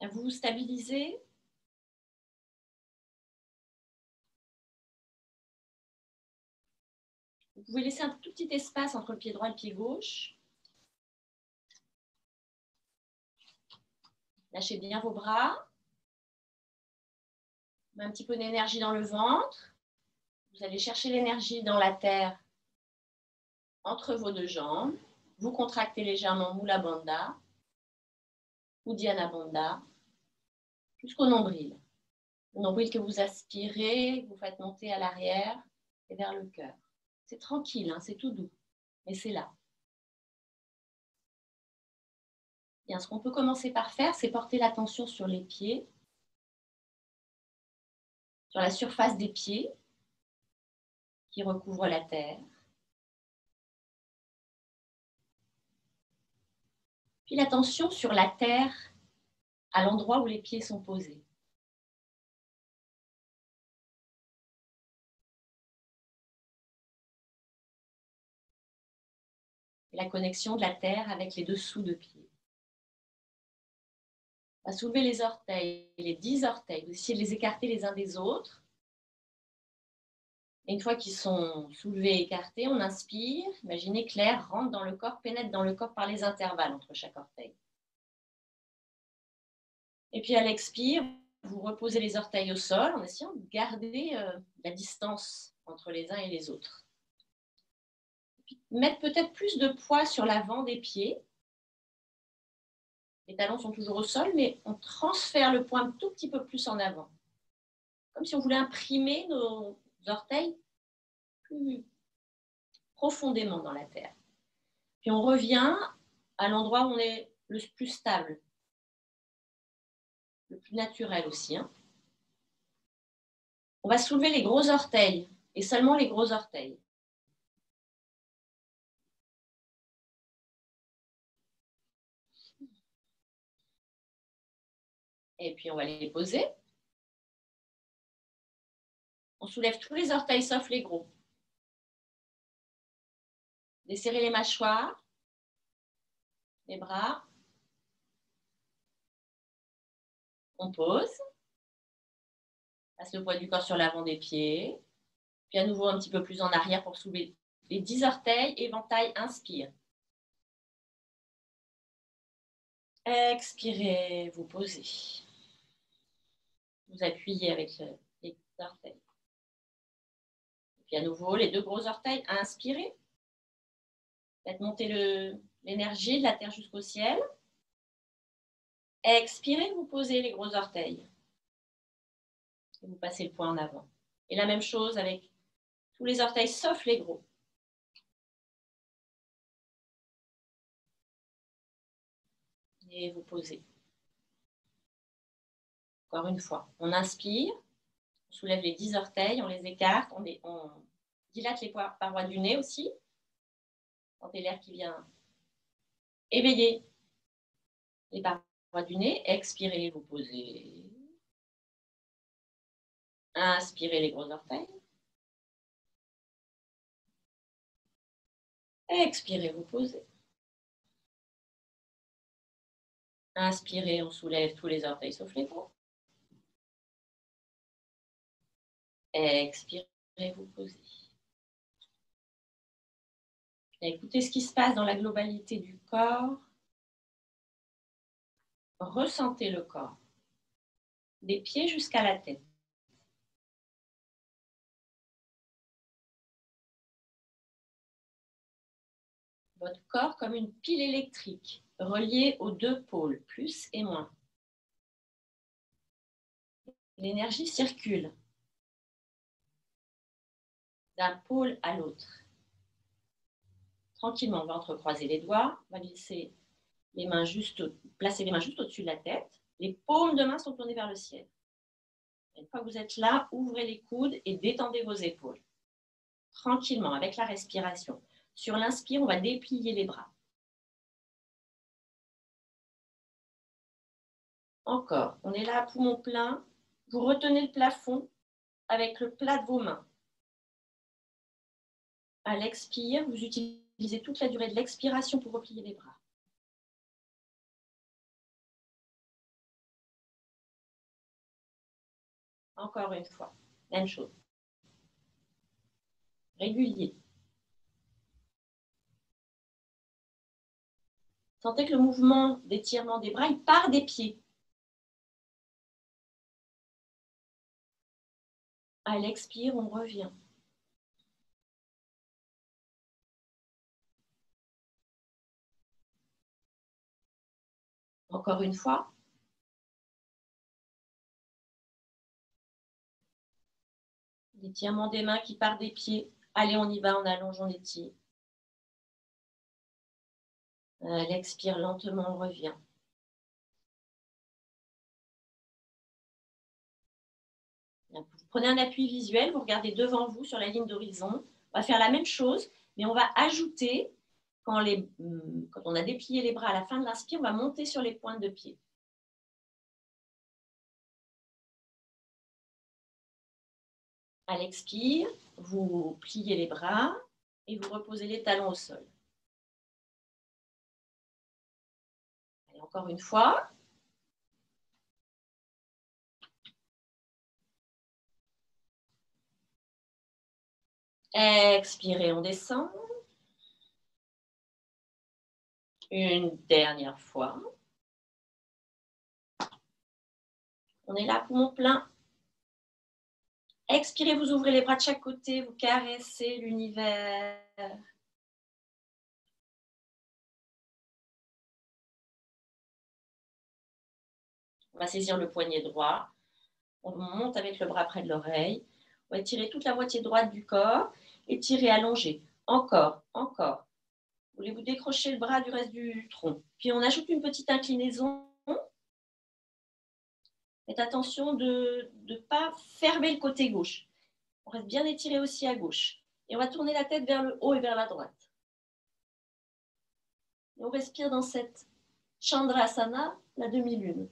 Vous vous stabilisez. Vous pouvez laisser un tout petit espace entre le pied droit et le pied gauche. Lâchez bien vos bras. Un petit peu d'énergie dans le ventre. Vous allez chercher l'énergie dans la terre entre vos deux jambes. Vous contractez légèrement Mula Bandha ou Dhyana Bandha jusqu'au nombril. Le nombril que vous aspirez, vous faites monter à l'arrière et vers le cœur. C'est tranquille, hein, c'est tout doux, mais c'est là. Bien, ce qu'on peut commencer par faire, c'est porter l'attention sur les pieds, sur la surface des pieds qui recouvre la terre. Puis l'attention sur la terre à l'endroit où les pieds sont posés. La connexion de la terre avec les dessous de pieds. On va soulever les orteils, les 10 orteils. Vous essayez de les écarter les uns des autres. Et une fois qu'ils sont soulevés et écartés, on inspire. Imaginez que l'air rentre dans le corps, pénètre dans le corps par les intervalles entre chaque orteil. Et puis à l'expire, vous reposez les orteils au sol en essayant de garder la distance entre les uns et les autres. Et puis, mettre peut-être plus de poids sur l'avant des pieds. Les talons sont toujours au sol, mais on transfère le poids un tout petit peu plus en avant. Comme si on voulait imprimer nos orteils plus profondément dans la terre. Puis on revient à l'endroit où on est le plus stable, le plus naturel aussi. Hein. On va soulever les gros orteils, et seulement les gros orteils. Et puis on va les poser. On soulève tous les orteils sauf les gros. Desserrez les mâchoires, les bras. On pose. Passe le poids du corps sur l'avant des pieds. Puis à nouveau un petit peu plus en arrière pour soulever les 10 orteils. Éventail, inspire. Expirez, vous posez. Vous appuyez avec les orteils. Et puis à nouveau, les 2 gros orteils, inspirez. Faites monter l'énergie de la terre jusqu'au ciel. Expirez, vous posez les gros orteils. Et vous passez le poing en avant. Et la même chose avec tous les orteils sauf les gros. Et vous posez. Encore une fois, on inspire, on soulève les 10 orteils, on les écarte, on dilate les parois du nez aussi. Sentez l'air qui vient éveiller les parois du nez. Expirez, vous posez. Inspirez les gros orteils. Expirez, vous posez. Inspirez, on soulève tous les orteils sauf les gros. Expirez, vous posez. Écoutez ce qui se passe dans la globalité du corps. Ressentez le corps, des pieds jusqu'à la tête. Votre corps comme une pile électrique reliée aux 2 pôles, plus et moins. L'énergie circule d'un pôle à l'autre. Tranquillement, on va entrecroiser les doigts, on va glisser les mains placer les mains juste au-dessus de la tête. Les paumes de main sont tournées vers le ciel. Une fois que vous êtes là, ouvrez les coudes et détendez vos épaules. Tranquillement, avec la respiration. Sur l'inspire, on va déplier les bras. Encore, on est là à poumon plein. Vous retenez le plafond avec le plat de vos mains. À l'expire, vous utilisez toute la durée de l'expiration pour replier les bras. Encore une fois, même chose. Régulier. Sentez que le mouvement d'étirement des bras, il part des pieds. À l'expire, on revient. Encore une fois. L'étirement des mains qui part des pieds. Allez, on y va, on allonge, on étire. À l'expire, lentement, on revient. Vous prenez un appui visuel, vous regardez devant vous sur la ligne d'horizon. On va faire la même chose, mais on va ajouter, quand on a déplié les bras à la fin de l'inspire, on va monter sur les pointes de pied. À l'expire, vous pliez les bras et vous reposez les talons au sol. Allez, encore une fois. Expirez, on descend. Une dernière fois. On est là, poumon plein. Expirez, vous ouvrez les bras de chaque côté, vous caressez l'univers. On va saisir le poignet droit. On monte avec le bras près de l'oreille. On va étirer toute la moitié droite du corps. Étirer, allonger. Encore, encore. Voulez-vous décrocher le bras du reste du tronc? Puis on ajoute une petite inclinaison. Faites attention de ne pas fermer le côté gauche. On reste bien étiré aussi à gauche. Et on va tourner la tête vers le haut et vers la droite. Et on respire dans cette Chandrasana, la demi-lune.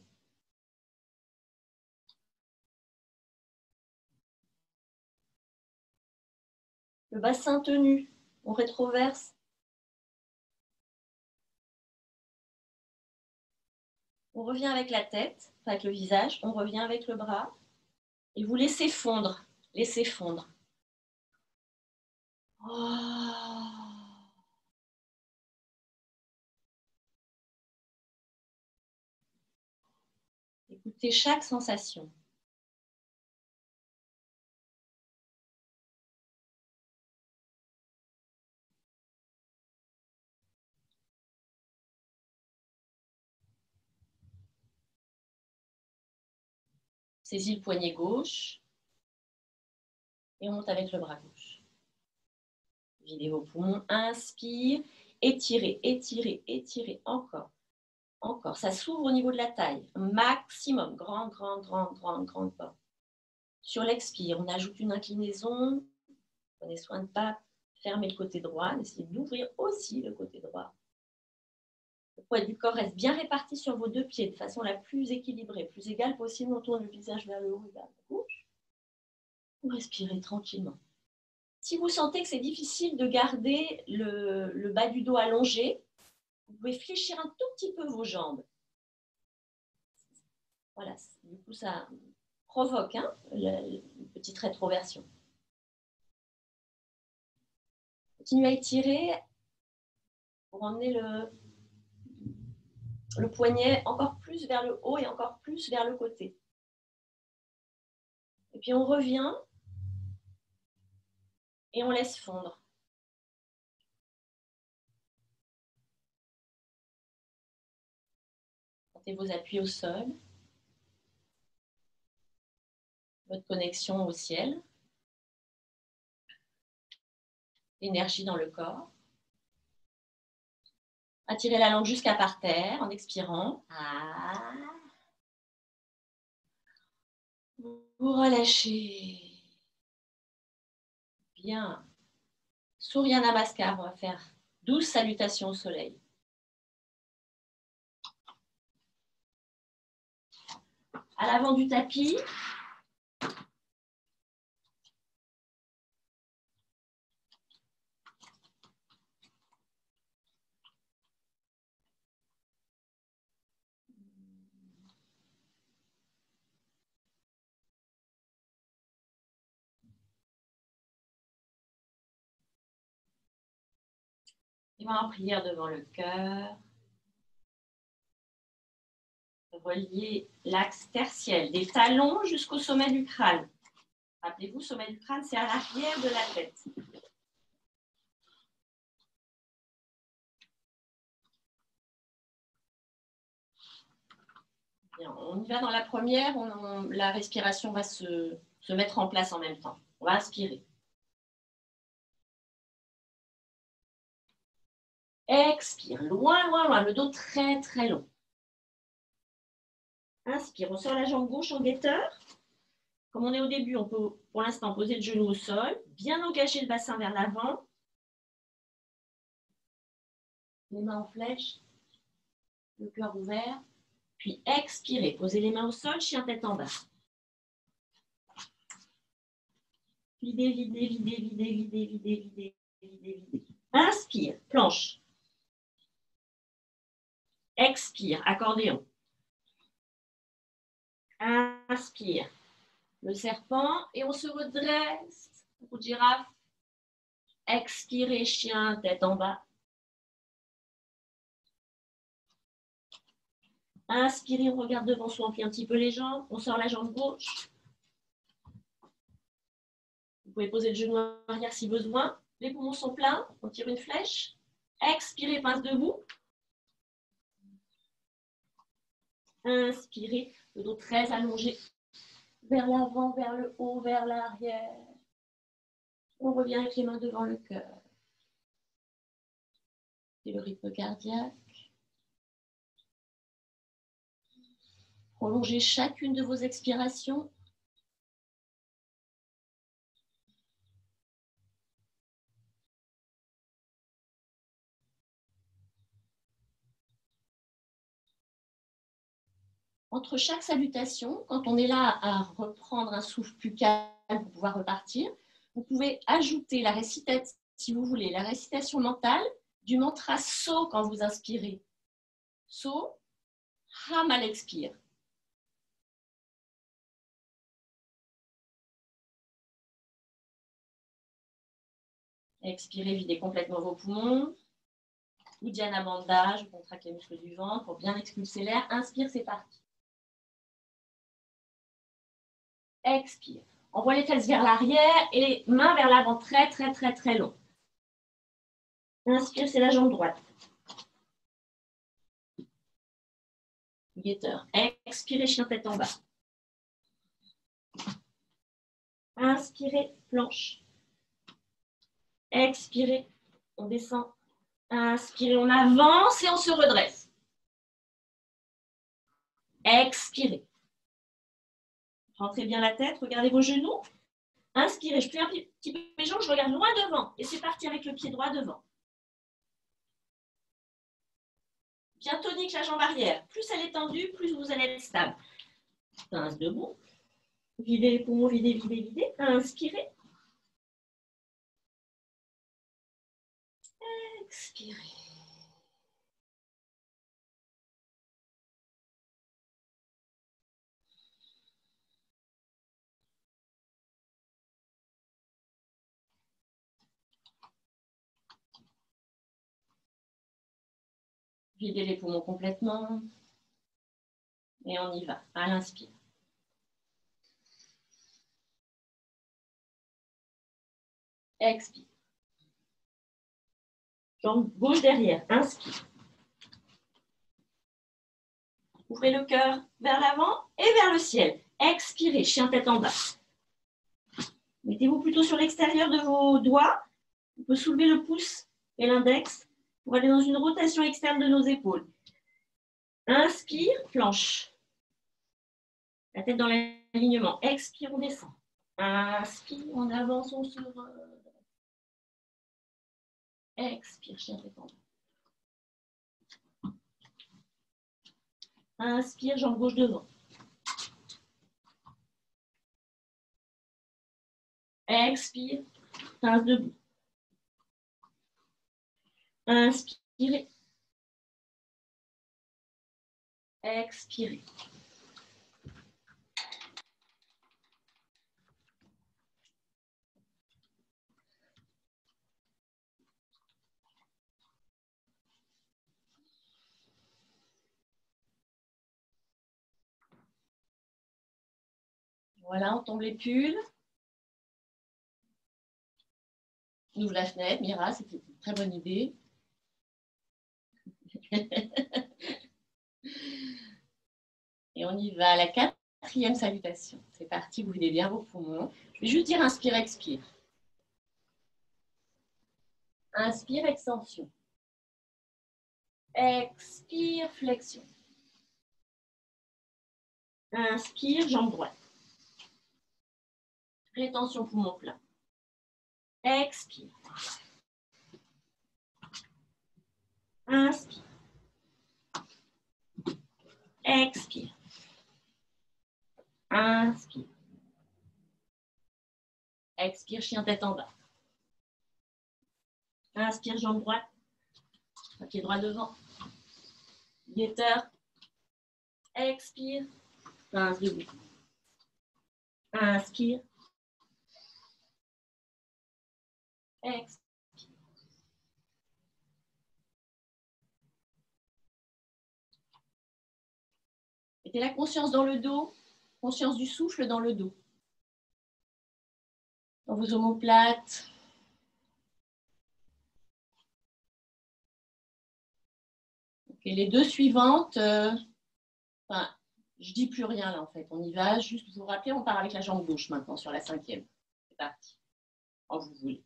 Le bassin tenu, on rétroverse. On revient avec la tête, avec le visage, on revient avec le bras. Et vous laissez fondre, laissez fondre. Oh. Écoutez chaque sensation. Saisis le poignet gauche et on monte avec le bras gauche. Videz vos poumons, inspire, étirez, étirez, étirez, encore, encore. Ça s'ouvre au niveau de la taille, maximum, grande, grande, grande, grande, grande porte. Sur l'expire, on ajoute une inclinaison. Prenez soin de ne pas fermer le côté droit, essayez d'ouvrir aussi le côté droit. Le poids du corps reste bien réparti sur vos deux pieds de façon la plus équilibrée, plus égale possible. On tourne le visage vers le haut et vers la gauche. Vous respirez tranquillement. Si vous sentez que c'est difficile de garder le bas du dos allongé, vous pouvez fléchir un tout petit peu vos jambes. Voilà, du coup, ça provoque une petite rétroversion. Continuez à étirer pour emmener le poignet encore plus vers le haut et encore plus vers le côté. Et puis on revient et on laisse fondre. Sentez vos appuis au sol, votre connexion au ciel, l'énergie dans le corps. Attirez la langue jusqu'à par terre en expirant. Vous relâchez. Bien. Surya Namaskar, on va faire 12 salutations au soleil. À l'avant du tapis, Les mains en prière devant le cœur. Reliez l'axe tertiel des talons jusqu'au sommet du crâne. Rappelez-vous, sommet du crâne, c'est à l'arrière de la tête. Bien, on y va dans la première, la respiration va se mettre en place en même temps. On va inspirer. Expire, loin, loin, loin, le dos très, très long. Inspire, on sort la jambe gauche en guetteur. Comme on est au début, on peut pour l'instant poser le genou au sol, bien engager le bassin vers l'avant. Les mains en flèche, le cœur ouvert. Puis expirez, posez les mains au sol, chien tête en bas. Videz, videz, videz, videz, videz, videz, videz, videz, videz. Inspire, planche. Expire, accordéon. Inspire, le serpent et on se redresse. Roue de girafe. Expirez, chien, tête en bas. Inspirez, on regarde devant soi, on plie un petit peu les jambes. On sort la jambe gauche. Vous pouvez poser le genou arrière si besoin. Les poumons sont pleins. On tire une flèche. Expirez, pince debout. Inspirez, le dos très allongé. Vers l'avant, vers le haut, vers l'arrière. On revient avec les mains devant le cœur. C'est le rythme cardiaque. Prolongez chacune de vos expirations. Entre chaque salutation, quand on est là à reprendre un souffle plus calme pour pouvoir repartir, vous pouvez ajouter la récitation, si vous voulez, la récitation mentale du mantra So quand vous inspirez. So, Ham à l'expire. Expirez, videz complètement vos poumons. Uddiyana Bandha, je contracte les muscles du ventre pour bien expulser l'air. Inspire, c'est parti. Expire. Envoie les fesses vers l'arrière et les mains vers l'avant, très, très, très, très long. Inspire, c'est la jambe droite. Guetteur. Expirez, chien tête en bas. Inspirez, planche. Expirez, on descend. Inspirez, on avance et on se redresse. Expirez. Rentrez bien la tête, regardez vos genoux. Inspirez, je plie un petit peu mes jambes, je regarde loin devant. Et c'est parti avec le pied droit devant. Bien tonique la jambe arrière. Plus elle est tendue, plus vous allez être stable. Pince debout. Videz les poumons, videz, videz, videz. Inspirez. Expirez. Videz les poumons complètement. Et on y va. À l'inspire. Expire. Jambe gauche derrière. Inspire. Ouvrez le cœur vers l'avant et vers le ciel. Expirez, chien tête en bas. Mettez-vous plutôt sur l'extérieur de vos doigts. On peut soulever le pouce et l'index pour aller dans une rotation externe de nos épaules. Inspire, planche. La tête dans l'alignement. Expire, on descend. Inspire, on avance, on se redresse. Expire, chien tête en bas. Inspire, jambe gauche devant. Expire, pince debout. Inspirez. Expirez. Voilà, on tombe les pulls. On ouvre la fenêtre. Mira, c'était une très bonne idée. Et on y va à la quatrième salutation. C'est parti, vous videz bien vos poumons. Je vais juste dire inspire, expire. Inspire, extension. Expire, flexion. Inspire, jambe droite. Rétention poumon plein. Expire. Inspire. Expire. Inspire. Expire, chien tête en bas. Inspire, jambe droite. Pied droit devant. Guetteur. Expire. Pince debout. Inspire. Expire. Mettez la conscience dans le dos. Conscience du souffle dans le dos. Dans vos omoplates. Okay, les deux suivantes, enfin, je ne dis plus rien là en fait. On y va, juste vous rappelez, on part avec la jambe gauche maintenant sur la cinquième. C'est parti. Quand vous voulez.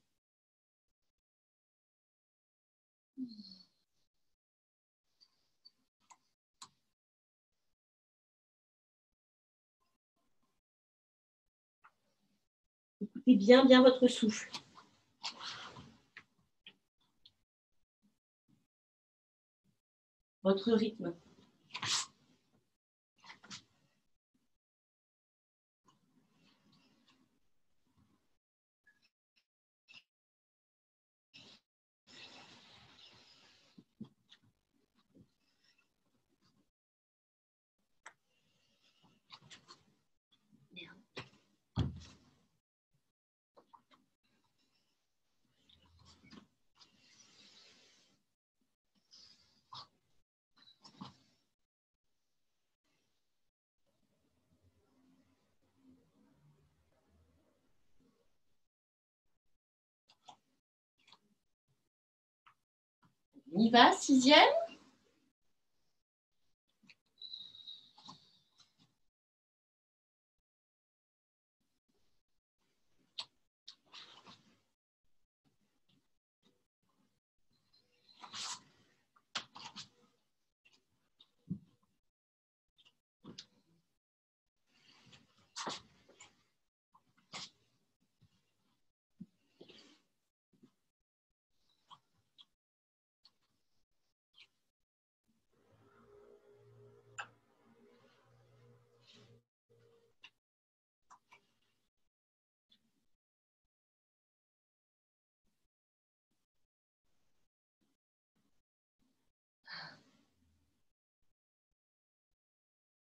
Écoutez bien, bien votre souffle. Votre rythme. On y va, sixième.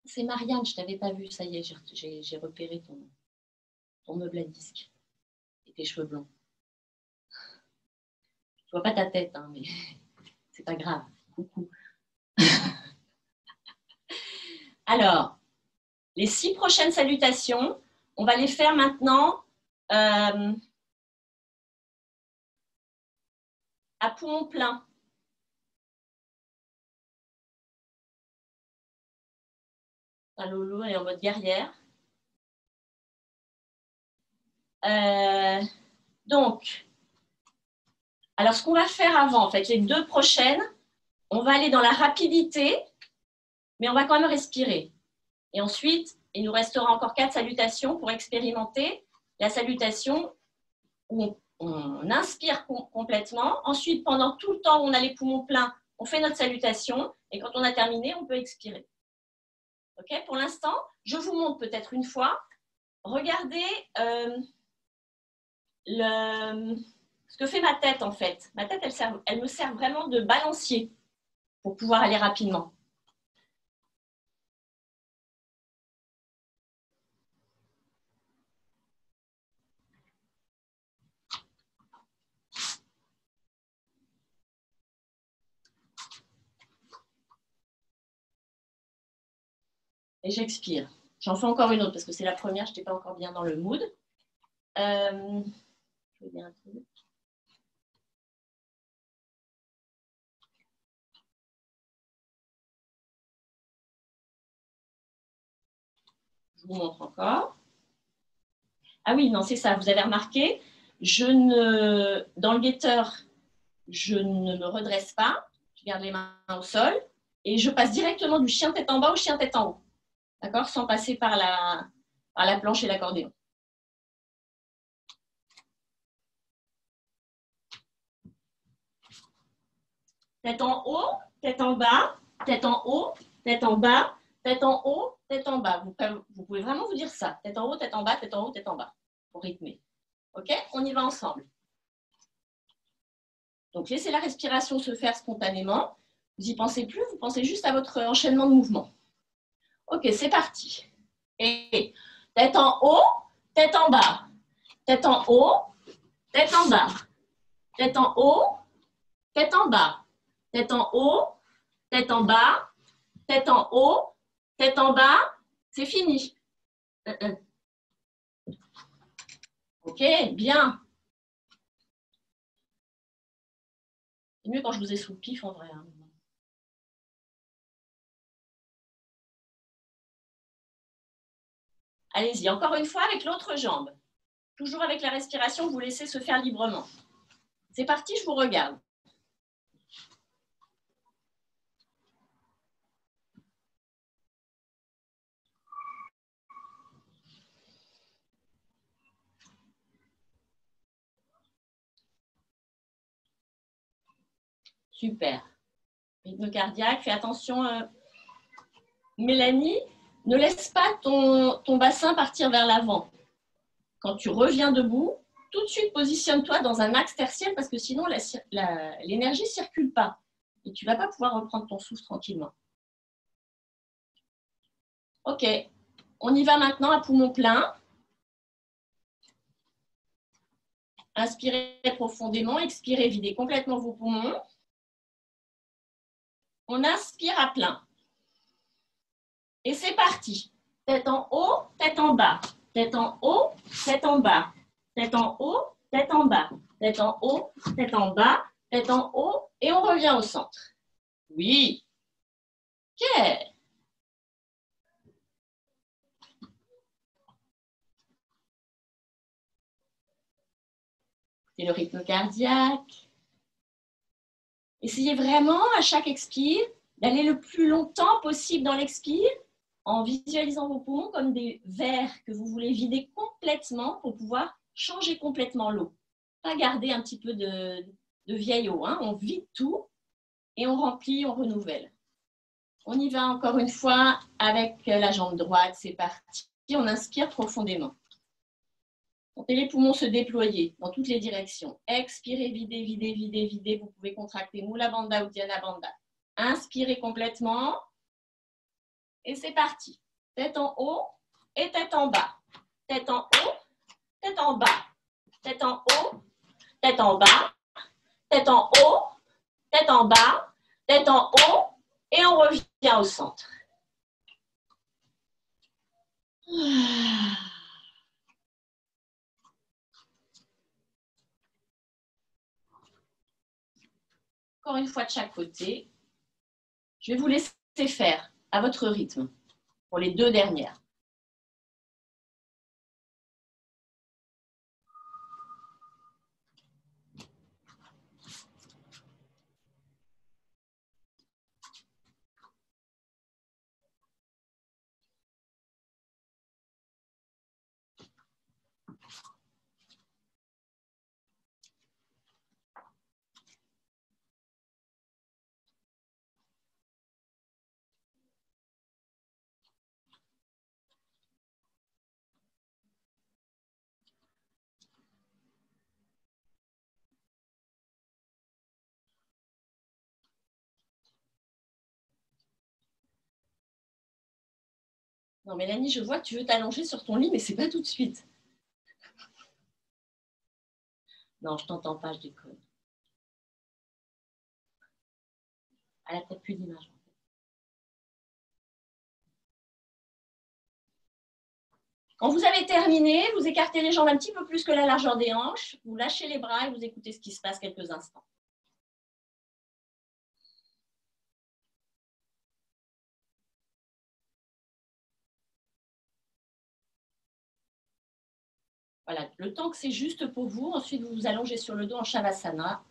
C'est Marianne, je ne t'avais pas vu, ça y est, j'ai repéré ton meuble à disque et tes cheveux blonds. Je vois pas ta tête, hein, mais c'est pas grave. Coucou. Alors, les 6 prochaines salutations, on va les faire maintenant à poumon plein. Lolo est en mode guerrière. Donc, alors ce qu'on va faire avant, en fait, les 2 prochaines, on va aller dans la rapidité, mais on va quand même respirer. Et ensuite, il nous restera encore 4 salutations pour expérimenter la salutation où on inspire complètement. Ensuite, pendant tout le temps où on a les poumons pleins, on fait notre salutation. Et quand on a terminé, on peut expirer. Okay, pour l'instant, je vous montre peut-être une fois. Regardez ce que fait ma tête en fait. Ma tête, elle me sert vraiment de balancier pour pouvoir aller rapidement. Et j'expire. J'en fais encore une autre parce que c'est la première, je n'étais pas encore bien dans le mood. Je vais bien un truc. Je vous montre encore. Ah oui, non, c'est ça, vous avez remarqué, dans le guetteur, je ne me redresse pas, je garde les mains au sol et je passe directement du chien tête en bas au chien tête en haut, d'accord, sans passer par la planche et l'accordéon. Tête en haut, tête en bas, tête en haut, tête en bas, tête en haut, tête en bas. Vous pouvez vraiment vous dire ça. Tête en haut, tête en bas, tête en haut, tête en bas. Pour rythmer. OK? On y va ensemble. Donc, laissez la respiration se faire spontanément. Vous n'y pensez plus, vous pensez juste à votre enchaînement de mouvements. OK, c'est parti. Et tête en haut, tête en bas. Tête en haut, tête en bas. Tête en haut, tête en bas. Tête en haut, tête en bas. Tête en haut, tête en bas, c'est fini. OK, bien. C'est mieux quand je vous ai sous le pif en vrai. Hein. Allez-y, encore une fois avec l'autre jambe. Toujours avec la respiration, vous laissez se faire librement. C'est parti, je vous regarde. Super. Rythme cardiaque, fais attention. Mélanie, ne laisse pas ton bassin partir vers l'avant. Quand tu reviens debout, tout de suite positionne-toi dans un axe tertiel parce que sinon l'énergie ne circule pas et tu ne vas pas pouvoir reprendre ton souffle tranquillement. OK, on y va maintenant à poumon plein. Inspirez profondément, expirez, videz complètement vos poumons. On inspire à plein. Et c'est parti. Tête en haut, tête en bas. Tête en haut, tête en bas. Tête en haut, tête en bas. Tête en haut, tête en bas. Tête en haut. Et on revient au centre. Oui. OK. C'est le rythme cardiaque. Essayez vraiment à chaque expire d'aller le plus longtemps possible dans l'expire en visualisant vos poumons comme des verres que vous voulez vider complètement pour pouvoir changer complètement l'eau. Pas garder un petit peu de vieille eau. Hein. On vide tout et on remplit, on renouvelle. On y va encore une fois avec la jambe droite. C'est parti. On inspire profondément. Sentez les poumons se déployer dans toutes les directions. Expirez, videz, videz, videz, videz. Vous pouvez contracter Mula Bandha ou Dhyana Bandha. Inspirez complètement. Et c'est parti. Tête en haut et tête en bas. Tête en haut, tête en bas. Tête en haut, tête en bas. Tête en haut, tête en bas. Tête en haut. Et on revient au centre. Encore une fois de chaque côté. Je vais vous laisser faire à votre rythme pour les deux dernières. Non, Mélanie, je vois que tu veux t'allonger sur ton lit, mais c'est pas tout de suite. Non, je t'entends pas, je déconne. Elle a peut-être plus d'image. Quand vous avez terminé, vous écartez les jambes un petit peu plus que la largeur des hanches, vous lâchez les bras et vous écoutez ce qui se passe quelques instants. Voilà, le temps que c'est juste pour vous, ensuite vous vous allongez sur le dos en Shavasana.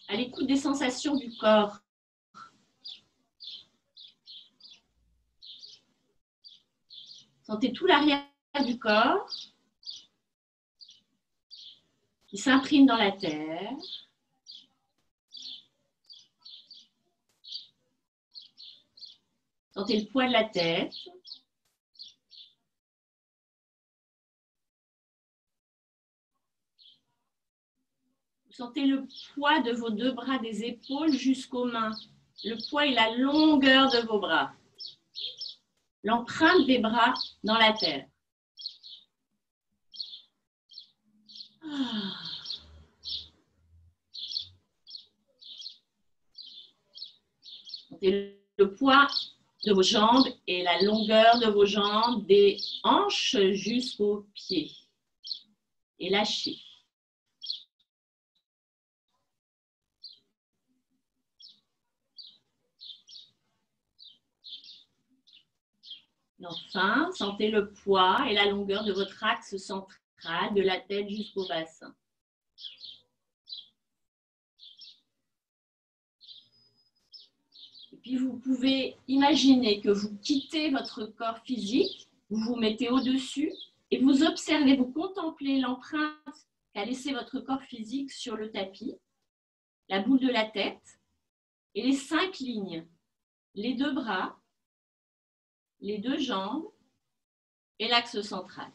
À l'écoute des sensations du corps. Sentez tout l'arrière du corps qui s'imprime dans la terre. Sentez le poids de la tête. Vous sentez le poids de vos deux bras des épaules jusqu'aux mains. Le poids et la longueur de vos bras. L'empreinte des bras dans la terre. Sentez le poids de vos jambes et la longueur de vos jambes, des hanches jusqu'aux pieds. Et lâchez. Et enfin, sentez le poids et la longueur de votre axe central, de la tête jusqu'au bassin. Et puis vous pouvez imaginer que vous quittez votre corps physique, vous vous mettez au-dessus et vous observez, vous contemplez l'empreinte qu'a laissé votre corps physique sur le tapis, la boule de la tête et les 5 lignes, les 2 bras, les 2 jambes et l'axe central.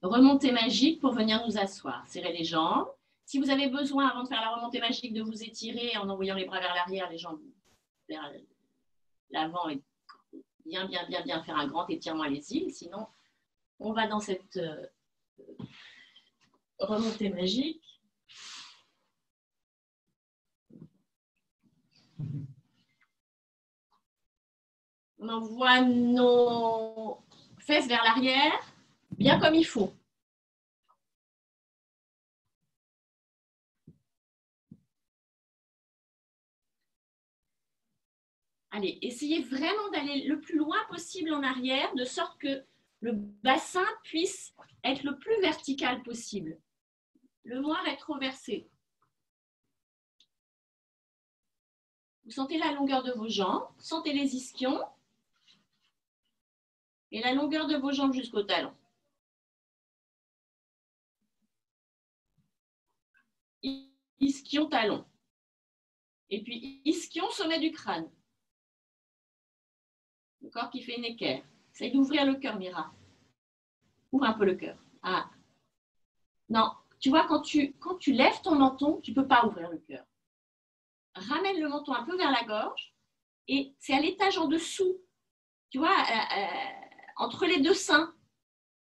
Remontée magique pour venir nous asseoir. Serrez les jambes. Si vous avez besoin, avant de faire la remontée magique, de vous étirer en envoyant les bras vers l'arrière, les jambes vers l'avant et bien faire un grand étirement, allez-y. Sinon, on va dans cette remontée magique. On envoie nos fesses vers l'arrière, bien comme il faut. Allez, essayez vraiment d'aller le plus loin possible en arrière, de sorte que le bassin puisse être le plus vertical possible, le moins rétroversé. Vous sentez la longueur de vos jambes, sentez les ischions et la longueur de vos jambes jusqu'au talon. Ischion, talon. Et puis ischion, sommet du crâne. Le corps qui fait une équerre. Essaye d'ouvrir le cœur, Mira. Ouvre un peu le cœur. Ah. Non, tu vois, quand tu lèves ton menton, tu ne peux pas ouvrir le cœur. Ramène le menton un peu vers la gorge et c'est à l'étage en dessous, tu vois, entre les 2 seins,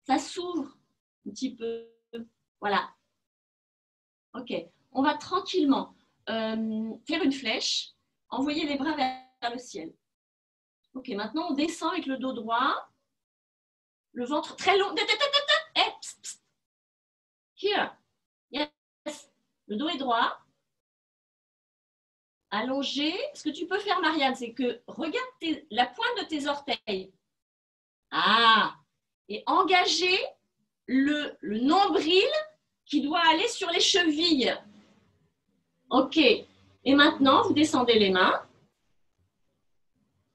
ça s'ouvre un petit peu. Voilà. Ok, on va tranquillement faire une flèche, envoyer les bras vers le ciel. Ok, maintenant on descend avec le dos droit, le ventre très long. Here, yes. Le dos est droit. Allongé. Ce que tu peux faire, Marianne, c'est que regarde la pointe de tes orteils. Ah! Et engager le nombril qui doit aller sur les chevilles. OK. Et maintenant, vous descendez les mains.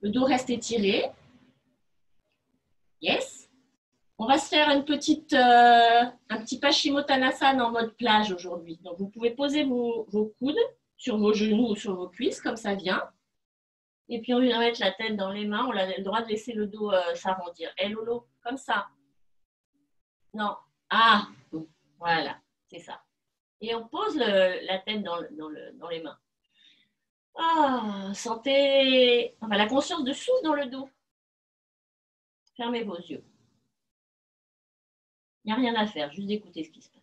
Le dos reste étiré. Yes. On va se faire un petit Paschimottanasana en mode plage aujourd'hui. Donc, vous pouvez poser vos coudes sur vos genoux ou sur vos cuisses, comme ça vient. Et puis, on vient mettre la tête dans les mains. On a le droit de laisser le dos s'arrondir. Et Lolo, comme ça. Non. Ah, voilà, c'est ça. Et on pose la tête dans les mains. Ah, sentez la conscience de souffle dans le dos. Fermez vos yeux. Il n'y a rien à faire, juste d'écouter ce qui se passe.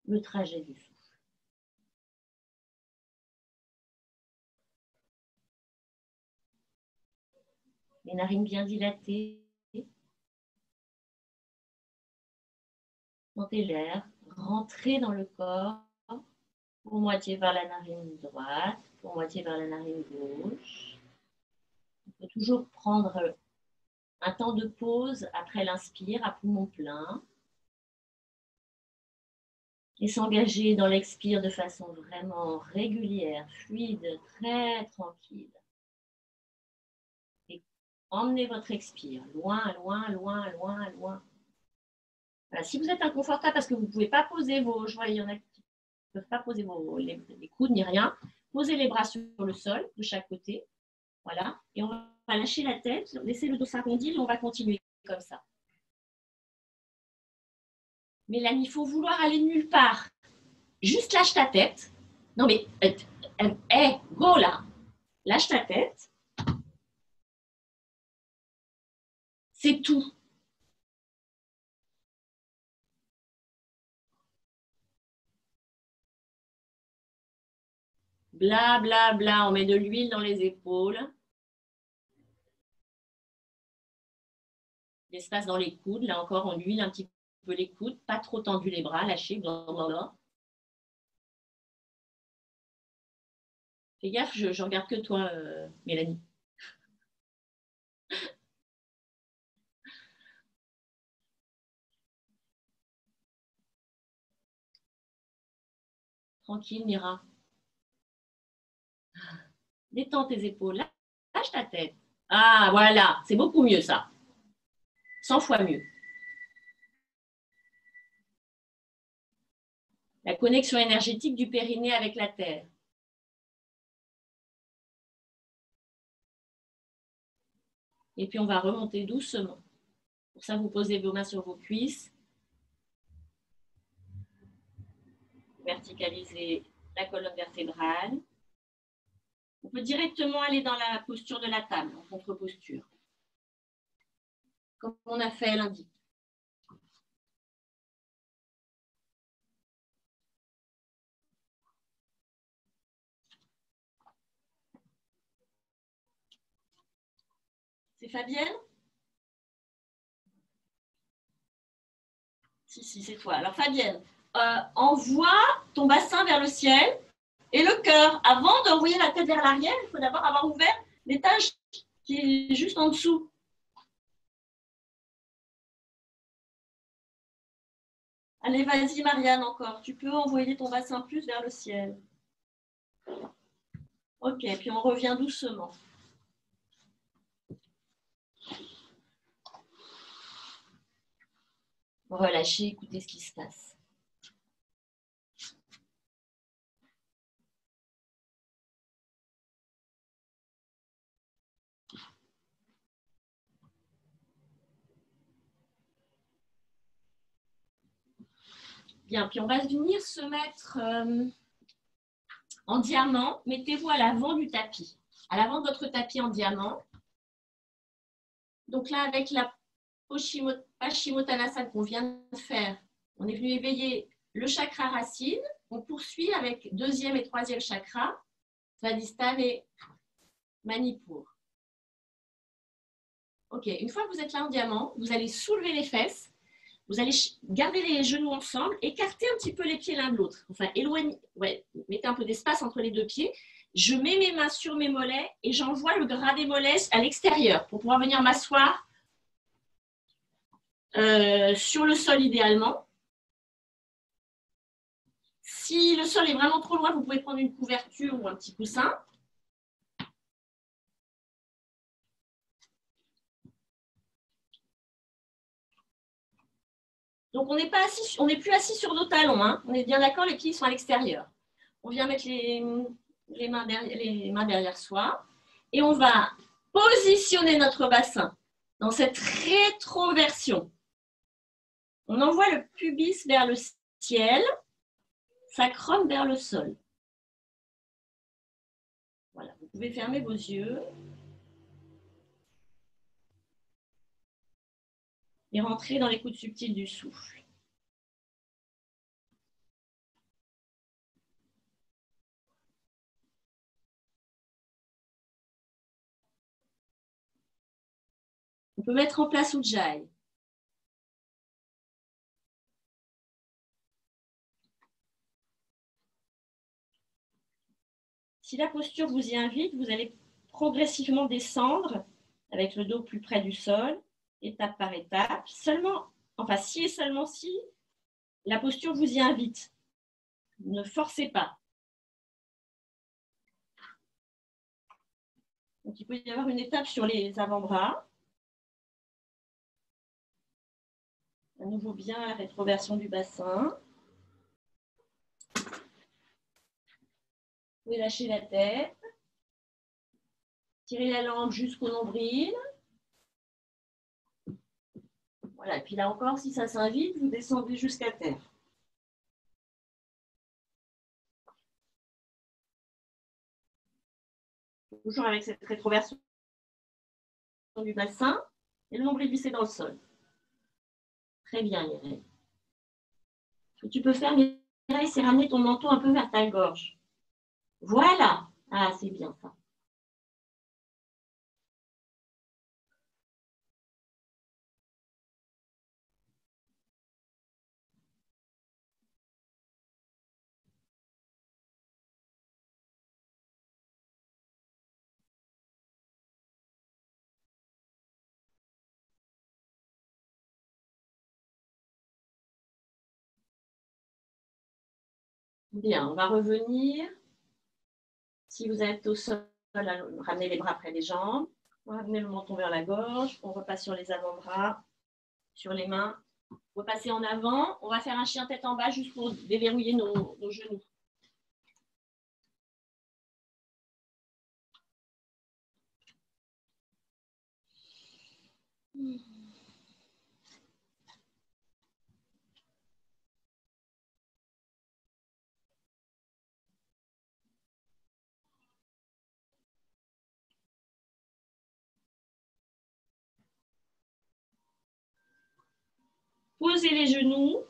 Le trajet du souffle. Les narines bien dilatées. Sentez l'air rentrer dans le corps, pour moitié vers la narine droite, pour moitié vers la narine gauche. On peut toujours prendre un temps de pause après l'inspire à poumon plein. Et s'engager dans l'expire de façon vraiment régulière, fluide, très tranquille. Et emmenez votre expire loin, loin, loin, loin, loin. Voilà. Si vous êtes inconfortable parce que vous ne pouvez pas poser vos... Je vois, il y en a qui ne peuvent pas poser les coudes ni rien. Posez les bras sur le sol de chaque côté. Voilà. Et on va lâcher la tête, laisser le dos s'arrondir et on va continuer comme ça. Mélanie, il faut vouloir aller nulle part. Juste lâche ta tête. Non mais, go là. Lâche ta tête. C'est tout. Bla, bla, bla. On met de l'huile dans les épaules. L'espace dans les coudes. Là encore, on huile un petit peu les coudes. Pas trop tendu les bras. Lâchez. Blablabla. Fais gaffe, je regarde que toi, Mélanie. Tranquille, Mira. Détends tes épaules. Lâche ta tête. Ah, voilà. C'est beaucoup mieux, ça. 100 fois mieux. La connexion énergétique du périnée avec la terre. Et puis, on va remonter doucement. Pour ça, vous posez vos mains sur vos cuisses. Verticalisez la colonne vertébrale. On peut directement aller dans la posture de la table, en contre-posture. Comme on a fait lundi. C'est Fabienne? Si, c'est toi. Alors Fabienne, envoie ton bassin vers le ciel et le cœur. Avant d'envoyer la tête vers l'arrière, il faut d'abord avoir ouvert l'étage qui est juste en dessous. Allez, vas-y Marianne encore. Tu peux envoyer ton bassin plus vers le ciel. Ok, puis on revient doucement. Relâchez, écoutez ce qui se passe. Bien, puis on va venir se mettre en diamant. Mettez-vous à l'avant du tapis. À l'avant de votre tapis en diamant. Donc là, avec la Paschimottanasana qu'on vient de faire, on est venu éveiller le chakra racine. On poursuit avec deuxième et troisième chakra, Svadhisthana et Manipur. Ok, une fois que vous êtes là en diamant, vous allez soulever les fesses, vous allez garder les genoux ensemble, écarter un petit peu les pieds l'un de l'autre. Enfin, éloignez, ouais, mettez un peu d'espace entre les deux pieds. Je mets mes mains sur mes mollets et j'envoie le gras des mollets à l'extérieur pour pouvoir venir m'asseoir sur le sol idéalement. Si le sol est vraiment trop loin, vous pouvez prendre une couverture ou un petit coussin. Donc, on n'est plus assis sur nos talons. Hein. On est bien d'accord, les pieds sont à l'extérieur. On vient mettre les mains derrière soi et on va positionner notre bassin dans cette rétroversion. On envoie le pubis vers le ciel, sacrum vers le sol. Voilà, vous pouvez fermer vos yeux et rentrer dans l'écoute subtile du souffle. On peut mettre en place Ujjayi. Si la posture vous y invite, vous allez progressivement descendre avec le dos plus près du sol, étape par étape. Si et seulement si la posture vous y invite. Ne forcez pas. Donc, il peut y avoir une étape sur les avant-bras. À nouveau bien la rétroversion du bassin. Vous pouvez lâcher la tête. Tirez la langue jusqu'au nombril. Voilà, et puis là encore, si ça s'invite, vous descendez jusqu'à terre. Toujours avec cette rétroversion du bassin et le nombril vissé dans le sol. Très bien, Mireille. Ce que tu peux faire, Mireille, c'est ramener ton menton un peu vers ta gorge. Voilà. Ah, c'est bien ça. Bien, on va revenir. Si vous êtes au sol, ramenez les bras près des jambes. Ramenez le menton vers la gorge. On repasse sur les avant-bras, sur les mains. Repasser en avant. On va faire un chien tête en bas juste pour déverrouiller nos genoux. Posez les genoux.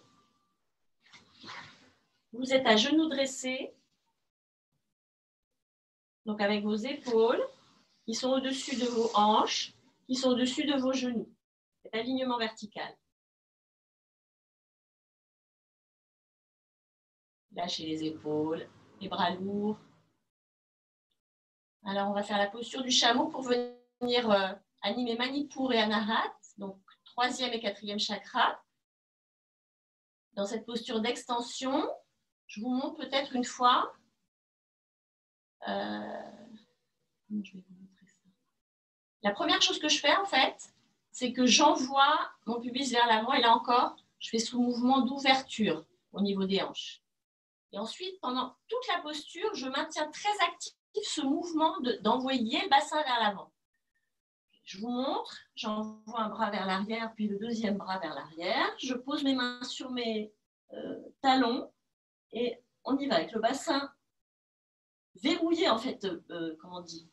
Vous êtes à genoux dressés. Donc avec vos épaules qui sont au-dessus de vos hanches, qui sont au-dessus de vos genoux. Cet alignement vertical. Lâchez les épaules, les bras lourds. Alors, on va faire la posture du chameau pour venir animer Manipur et Anahat, donc 3e et 4e chakra. Dans cette posture d'extension, je vous montre peut-être une fois. Je vais vous montrer ça. La première chose que je fais, en fait, c'est que j'envoie mon pubis vers l'avant. Et là encore, je fais sous mouvement d'ouverture au niveau des hanches. Et ensuite, pendant toute la posture, je maintiens très actif ce mouvement d'envoyer le bassin vers l'avant. Je vous montre, j'envoie un bras vers l'arrière, puis le deuxième bras vers l'arrière. Je pose mes mains sur mes talons et on y va avec le bassin verrouillé, en fait, comment on dit,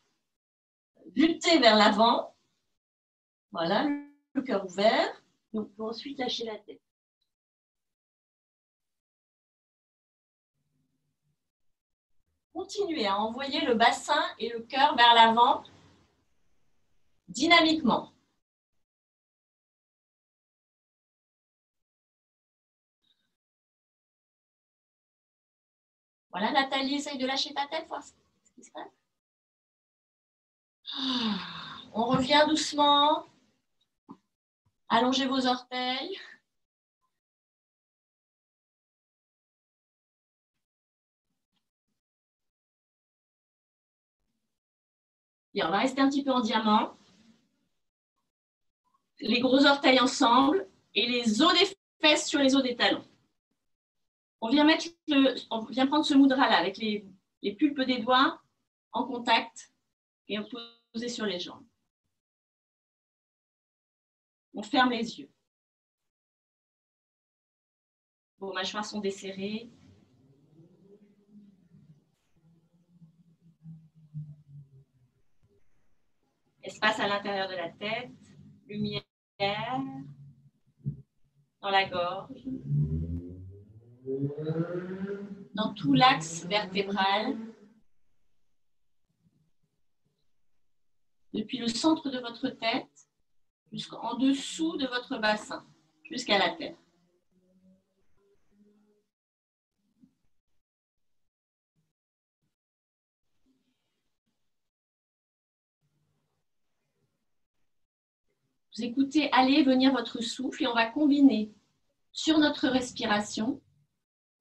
buté vers l'avant. Voilà, le cœur ouvert. Donc, on peut ensuite lâcher la tête. Continuez à envoyer le bassin et le cœur vers l'avant dynamiquement. Voilà, Nathalie, essaye de lâcher ta tête, voir ce qui se passe. On revient doucement. Allongez vos orteils. Bien, on va rester un petit peu en diamant. Les gros orteils ensemble et les os des fesses sur les os des talons. On vient prendre ce mudra là avec les pulpes des doigts en contact et posé sur les jambes. On ferme les yeux. Vos mâchoires sont desserrées. Espace à l'intérieur de la tête, lumière dans la gorge, dans tout l'axe vertébral, depuis le centre de votre tête jusqu'en dessous de votre bassin, jusqu'à la terre. Vous écoutez aller et venir votre souffle et on va combiner sur notre respiration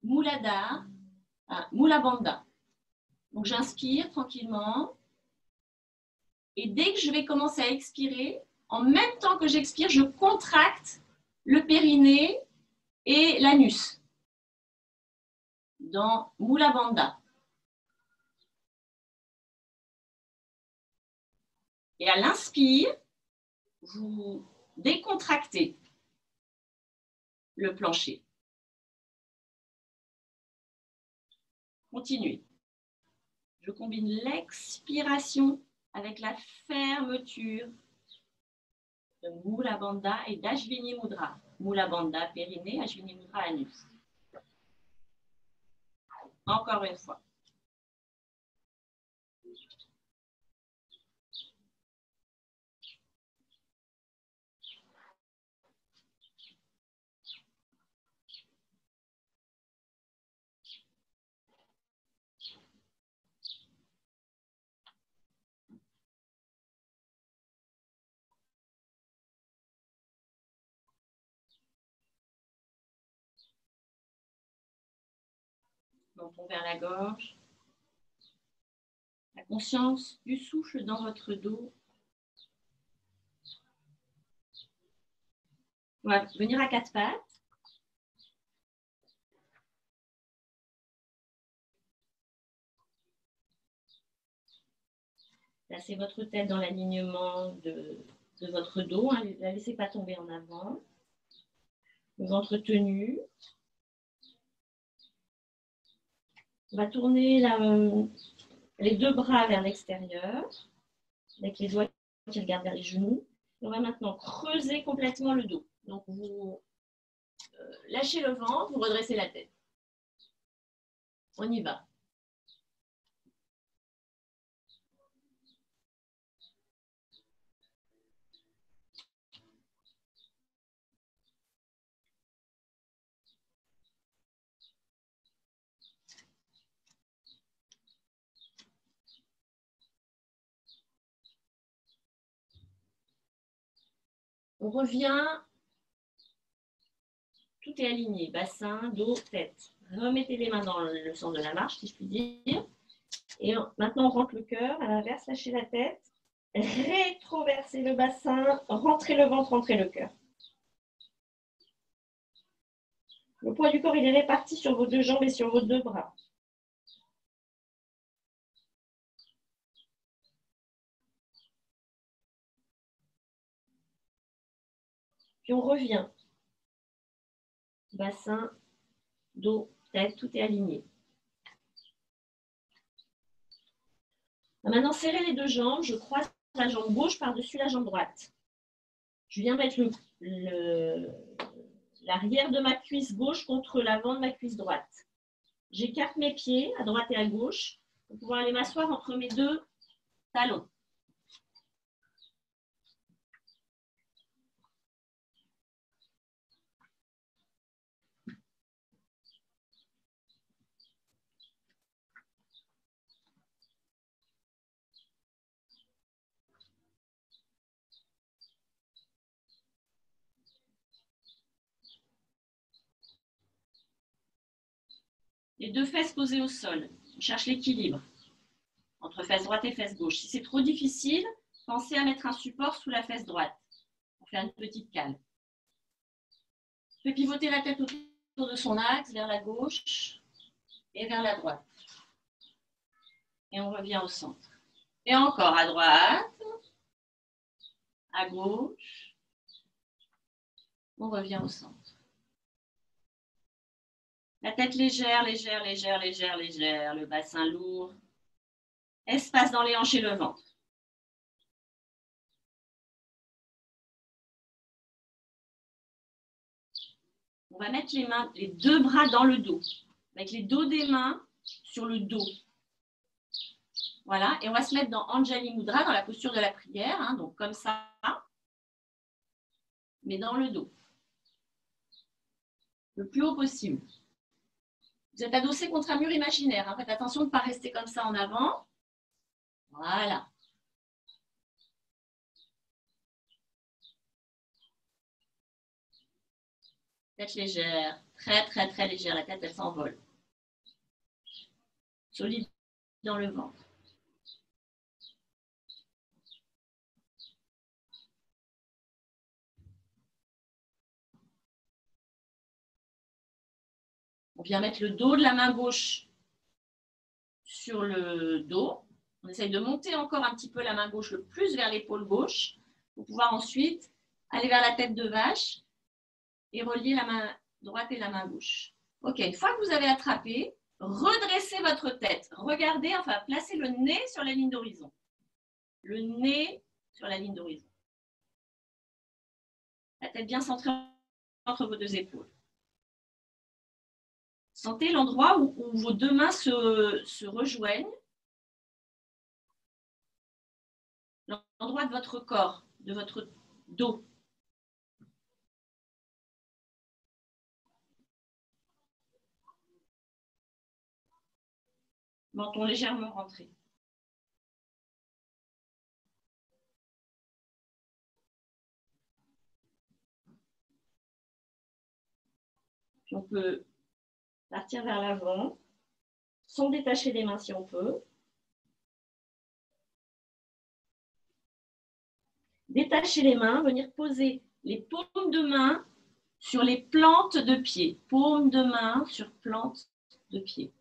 Muladhara, Mula Bandha. Donc j'inspire tranquillement et dès que je vais commencer à expirer, en même temps que j'expire, je contracte le périnée et l'anus dans Mula Bandha. Et à l'inspire, vous décontractez le plancher. Continuez. Je combine l'expiration avec la fermeture de Mula Bandha et d'Ashwini Mudra. Mula Bandha, périnée, Ashwini Mudra, anus. Encore une fois. Menton vers la gorge. La conscience du souffle dans votre dos. On va venir à quatre pattes. Placez votre tête dans l'alignement de votre dos. Ne la laissez pas tomber en avant. Le ventre tenu. On va tourner les deux bras vers l'extérieur, avec les doigts qui regardent vers les genoux. On va maintenant creuser complètement le dos. Donc, vous lâchez le ventre, vous redressez la tête. On y va. On revient. Tout est aligné. Bassin, dos, tête. Remettez les mains dans le sens de la marche, si je puis dire. Et maintenant, on rentre le cœur. À l'inverse, lâchez la tête. Rétroversez le bassin. Rentrez le ventre, rentrez le cœur. Le poids du corps, il est réparti sur vos deux jambes et sur vos deux bras. Puis on revient. Bassin, dos, tête, tout est aligné. Maintenant, serrez les deux jambes. Je croise la jambe gauche par-dessus la jambe droite. Je viens mettre l'arrière de ma cuisse gauche contre l'avant de ma cuisse droite. J'écarte mes pieds à droite et à gauche pour pouvoir aller m'asseoir entre mes deux talons. Les deux fesses posées au sol. On cherche l'équilibre entre fesse droite et fesse gauche. Si c'est trop difficile, pensez à mettre un support sous la fesse droite pour faire une petite cale. On peut pivoter la tête autour de son axe vers la gauche et vers la droite. Et on revient au centre. Et encore à droite, à gauche, on revient au centre. La tête légère, légère, légère, légère, légère, le bassin lourd. Espace dans les hanches et le ventre. On va mettre les deux bras dans le dos, avec les dos des mains sur le dos. Voilà, et on va se mettre dans Anjali Mudra, dans la posture de la prière, hein, donc comme ça, mais dans le dos. Le plus haut possible. Vous êtes adossé contre un mur imaginaire. Hein. Faites attention de ne pas rester comme ça en avant. Voilà. Tête légère, très très très légère. La tête, elle s'envole. Solide dans le ventre. On vient mettre le dos de la main gauche sur le dos. On essaye de monter encore un petit peu la main gauche le plus vers l'épaule gauche pour pouvoir ensuite aller vers la tête de vache et relier la main droite et la main gauche. Ok, une fois que vous avez attrapé, redressez votre tête. Regardez, enfin, placez le nez sur la ligne d'horizon. Le nez sur la ligne d'horizon. La tête bien centrée entre vos deux épaules. Sentez l'endroit où vos deux mains se rejoignent. L'endroit de votre corps, de votre dos. Menton légèrement rentré. Puis on peut partir vers l'avant, sans détacher les mains si on peut. Détacher les mains, venir poser les paumes de main sur les plantes de pied. Paumes de main sur plantes de pied.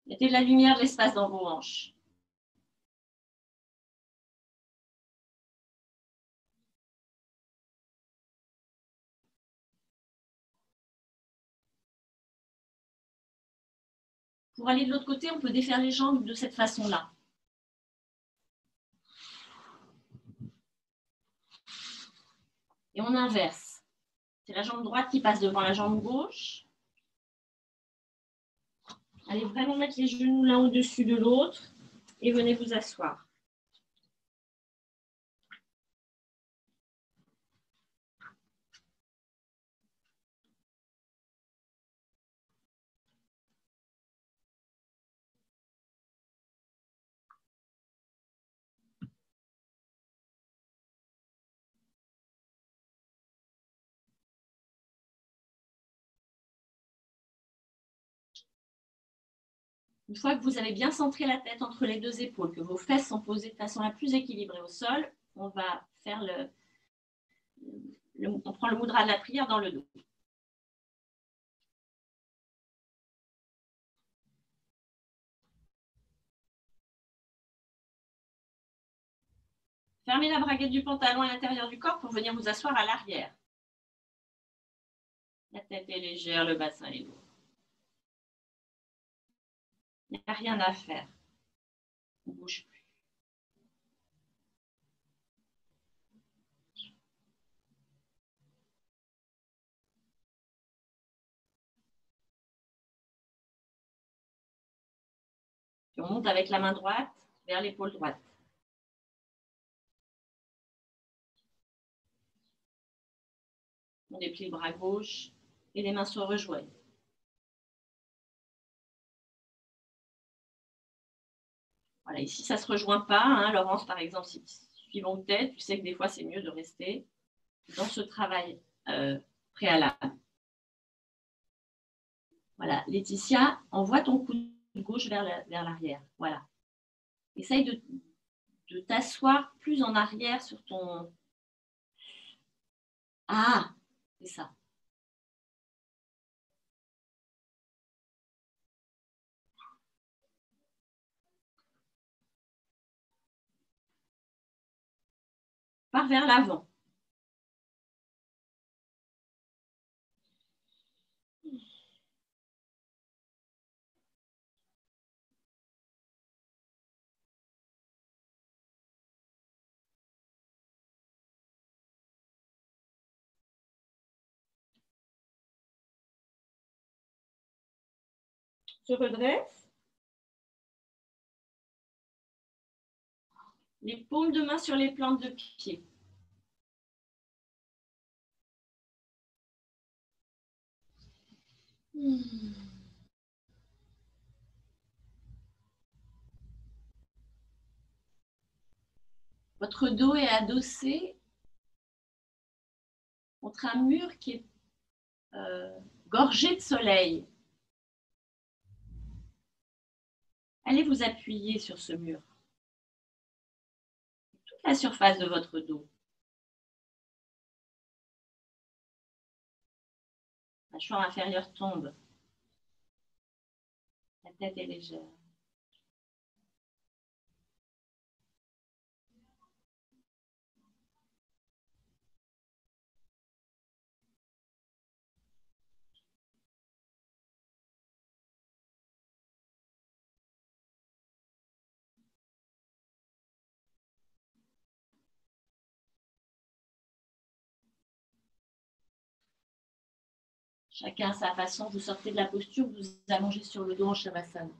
Mettez de la lumière, de l'espace dans vos hanches. Pour aller de l'autre côté, on peut défaire les jambes de cette façon-là. Et on inverse. C'est la jambe droite qui passe devant la jambe gauche. Allez vraiment mettre les genoux l'un au-dessus de l'autre et venez vous asseoir. Une fois que vous avez bien centré la tête entre les deux épaules, que vos fesses sont posées de façon la plus équilibrée au sol, on va faire on prend le mudra de la prière dans le dos. Fermez la braguette du pantalon à l'intérieur du corps pour venir vous asseoir à l'arrière. La tête est légère, le bassin est lourd. Il n'y a rien à faire. On ne bouge plus. Puis on monte avec la main droite vers l'épaule droite. On déplie le bras gauche et les mains se rejoignent. Voilà, ici, ça ne se rejoint pas. Hein. Laurence, par exemple, si suivant tête, tu sais que des fois, c'est mieux de rester dans ce travail préalable. Voilà, Laetitia, envoie ton coude gauche vers l'arrière. Voilà. Essaye de t'asseoir plus en arrière sur ton... Ah, c'est ça. Pars vers l'avant. Se redresse. Les paumes de main sur les plantes de pied. Votre dos est adossé contre un mur qui est gorgé de soleil. Allez vous appuyer sur ce mur. Toute la surface de votre dos. La mâchoire inférieure tombe. La tête est légère. Chacun à sa façon, vous sortez de la posture, vous allongez sur le dos en Shavasana.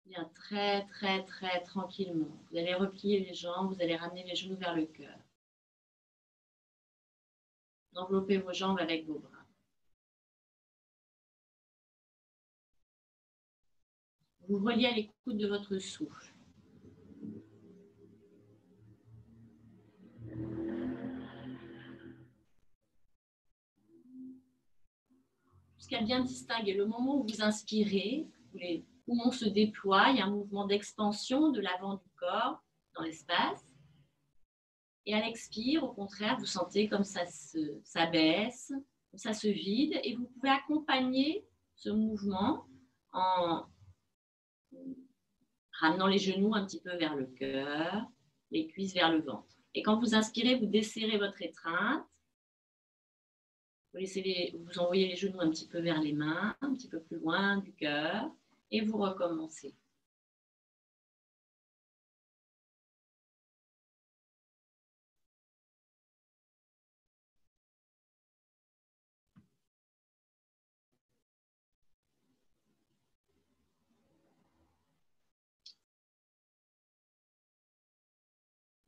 Bien, très, très, très tranquillement. Vous allez replier les jambes, vous allez ramener les genoux vers le cœur. Enveloppez vos jambes avec vos bras. Vous reliez à l'écoute de votre souffle. Jusqu'à bien distinguer le moment où vous inspirez, où les poumons se déploient, il y a un mouvement d'expansion de l'avant du corps dans l'espace. Et à l'expire, au contraire, vous sentez comme ça s'abaisse, comme ça se vide, et vous pouvez accompagner ce mouvement en ramenant les genoux un petit peu vers le cœur, les cuisses vers le ventre. Et quand vous inspirez, vous desserrez votre étreinte. Vous envoyez les genoux un petit peu vers les mains, un petit peu plus loin du cœur, et vous recommencez.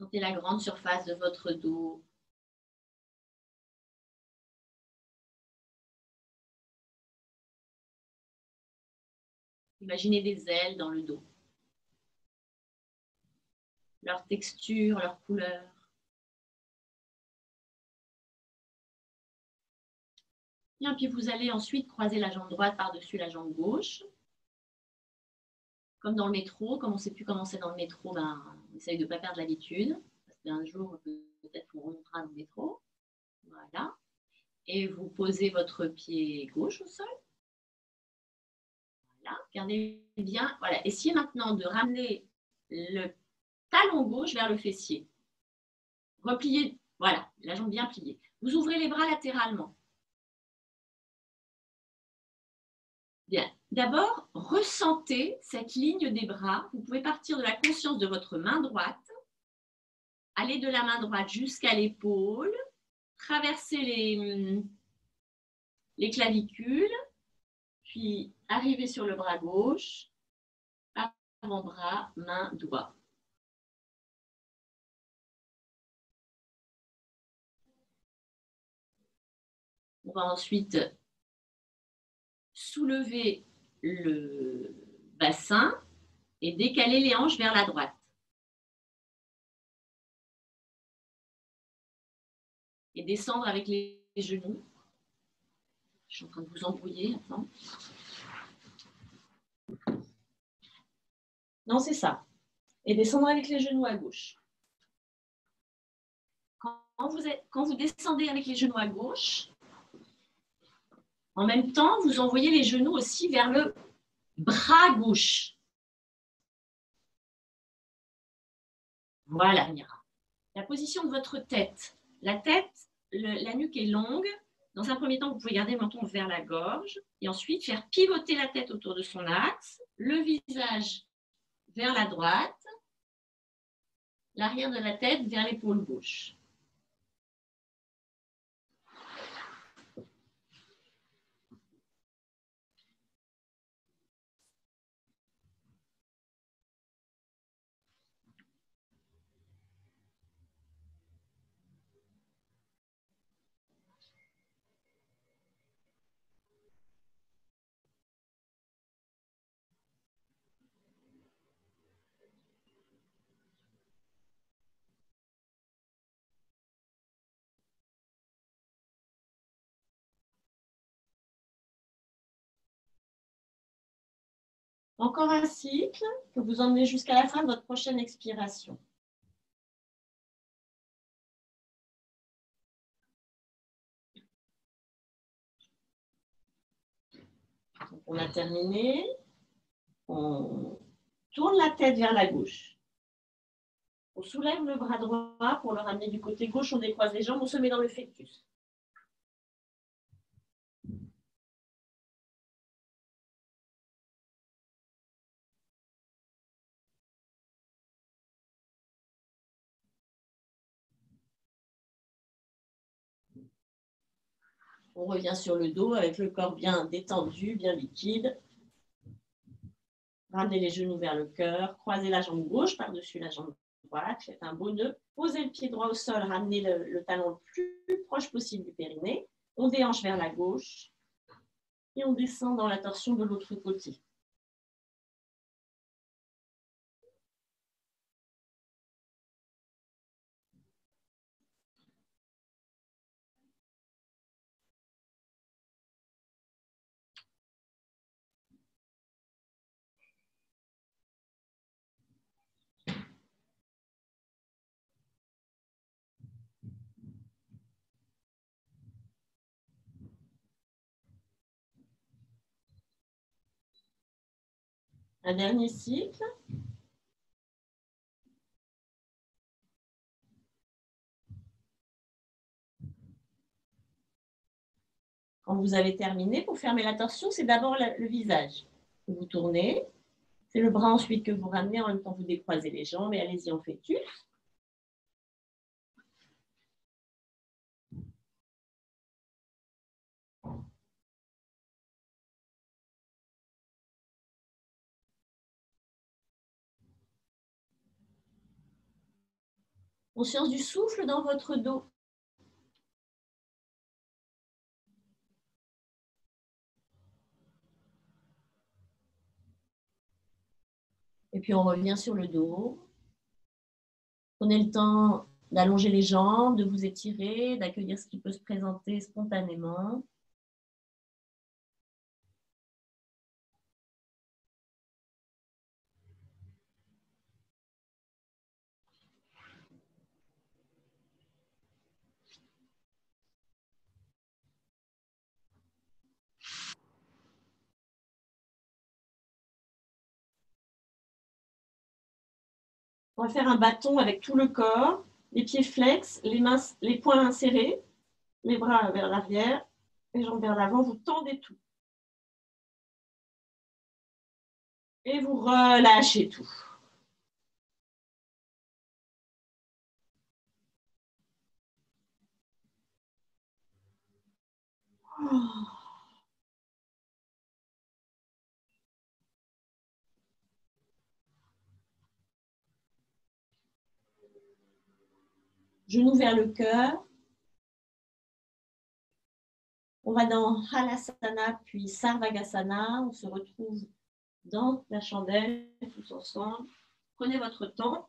Sentez la grande surface de votre dos. Imaginez des ailes dans le dos. Leur texture, leur couleur. Bien, puis vous allez ensuite croiser la jambe droite par-dessus la jambe gauche. Comme dans le métro, comme on ne sait plus comment c'est dans le métro, ben, on essaye de ne pas perdre l'habitude. Parce qu'un jour, peut-être qu'on remontera dans le métro. Voilà. Et vous posez votre pied gauche au sol. Voilà. Gardez bien. Voilà. Essayez maintenant de ramener le talon gauche vers le fessier. Repliez. Voilà. La jambe bien pliée. Vous ouvrez les bras latéralement. Bien. D'abord, ressentez cette ligne des bras. Vous pouvez partir de la conscience de votre main droite, aller de la main droite jusqu'à l'épaule, traverser les clavicules, puis arriver sur le bras gauche, avant-bras, main, doigt. On va ensuite soulever le bassin et décaler les hanches vers la droite. Et descendre avec les genoux. Je suis en train de vous embrouiller. Attends. Non, c'est ça. Et descendre avec les genoux à gauche. Quand vous descendez avec les genoux à gauche, en même temps, vous envoyez les genoux aussi vers le bras gauche. Voilà, Mira. La position de votre tête. La tête, la nuque est longue. Dans un premier temps, vous pouvez garder le menton vers la gorge et ensuite faire pivoter la tête autour de son axe, le visage vers la droite, l'arrière de la tête vers l'épaule gauche. Encore un cycle que vous emmenez jusqu'à la fin de votre prochaine expiration. Donc, on a terminé. On tourne la tête vers la gauche. On soulève le bras droit pour le ramener du côté gauche. On décroise les jambes. On se met dans le fœtus. On revient sur le dos avec le corps bien détendu, bien liquide. Ramenez les genoux vers le cœur. Croisez la jambe gauche par-dessus la jambe droite. Faites un beau nœud. Posez le pied droit au sol. Ramenez le talon le plus proche possible du périnée. On déhanche vers la gauche. Et on descend dans la torsion de l'autre côté. Un dernier cycle. Quand vous avez terminé, pour fermer la torsion, c'est d'abord le visage. Vous tournez. C'est le bras ensuite que vous ramenez. En même temps, vous décroisez les jambes et allez-y en fœtus. Conscience du souffle dans votre dos. Et puis, on revient sur le dos. Prenez le temps d'allonger les jambes, de vous étirer, d'accueillir ce qui peut se présenter spontanément. On va faire un bâton avec tout le corps, les pieds flex, les poings insérés, les bras vers l'arrière, les jambes vers l'avant. Vous tendez tout. Et vous relâchez tout. Oh. Genoux vers le cœur. On va dans Halasana, puis Sarvagasana. On se retrouve dans la chandelle, tous ensemble. Prenez votre temps.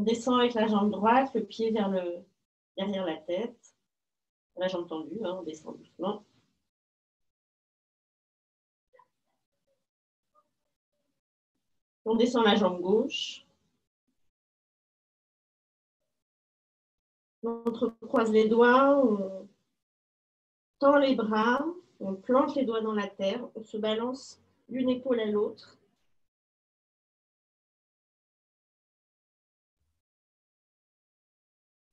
On descend avec la jambe droite, le pied derrière la tête. La jambe tendue, on descend doucement. On descend la jambe gauche. On entrecroise les doigts, on tend les bras, on plante les doigts dans la terre, on se balance d'une épaule à l'autre.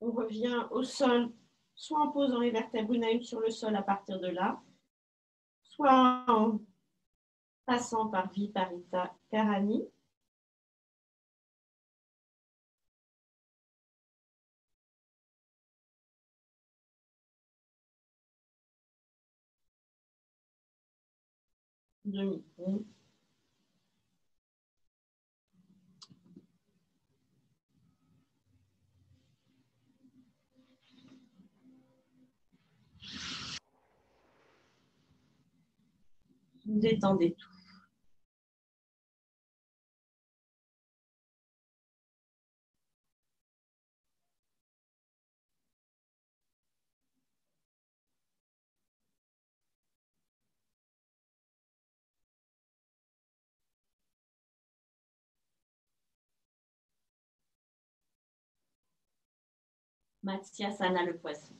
On revient au sol, soit en posant les vertèbres une à une sur le sol à partir de là, soit en passant par Viparita Karani. Demi-pont. Vous détendez tout. Matsyasana, le poisson.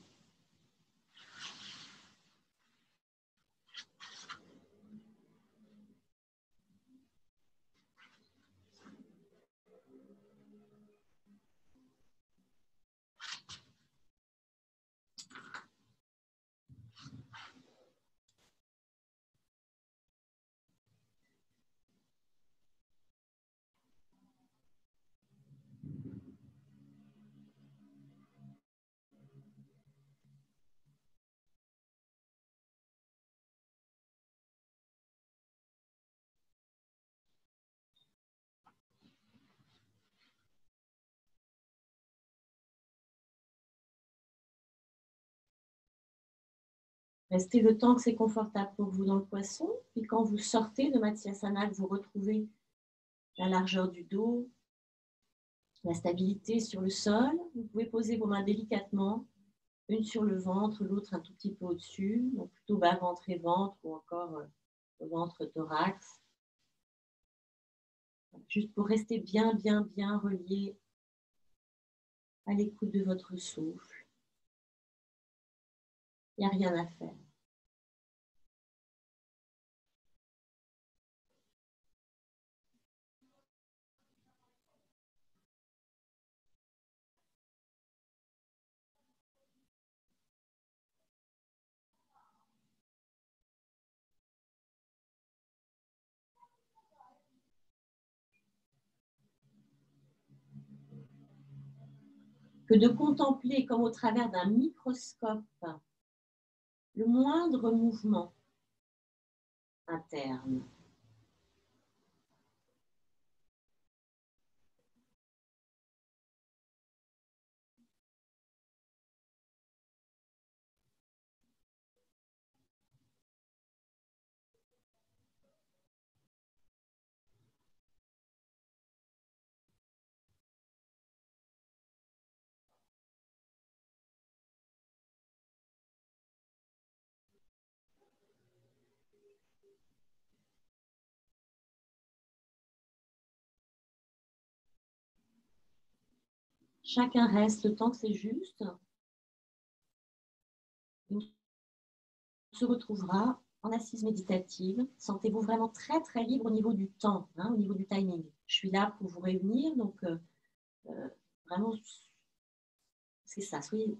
Restez le temps que c'est confortable pour vous dans le poisson. Puis quand vous sortez de Matsyasana, que vous retrouvez la largeur du dos, la stabilité sur le sol, vous pouvez poser vos mains délicatement, une sur le ventre, l'autre un tout petit peu au-dessus, donc plutôt bas ventre et ventre ou encore le ventre thorax. Juste pour rester bien relié à l'écoute de votre souffle. Il n'y a rien à faire. Que de contempler comme au travers d'un microscope le moindre mouvement interne. Chacun reste le temps que c'est juste. On se retrouvera en assise méditative. Sentez-vous vraiment très libre au niveau du temps, au niveau du timing. Je suis là pour vous réunir, donc vraiment, c'est ça, soyez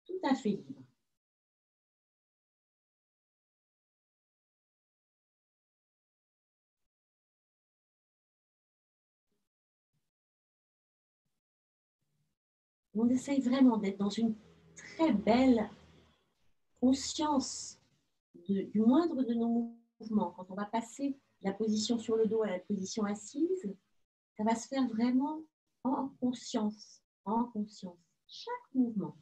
tout à fait libre. On essaye vraiment d'être dans une très belle conscience du moindre de nos mouvements. Quand on va passer de la position sur le dos à la position assise, ça va se faire vraiment en conscience, chaque mouvement.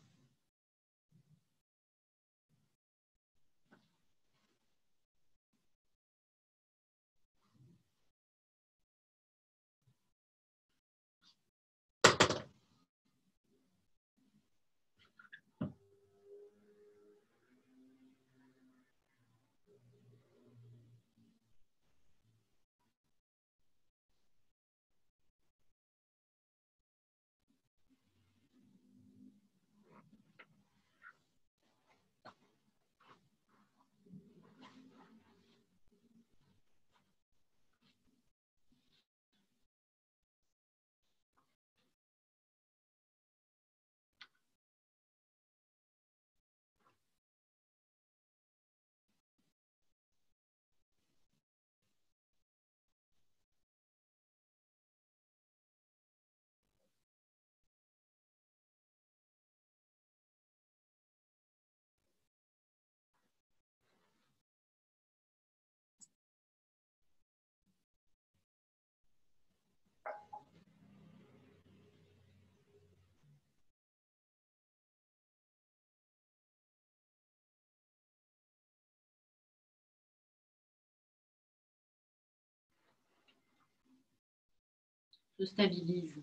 On se stabilise,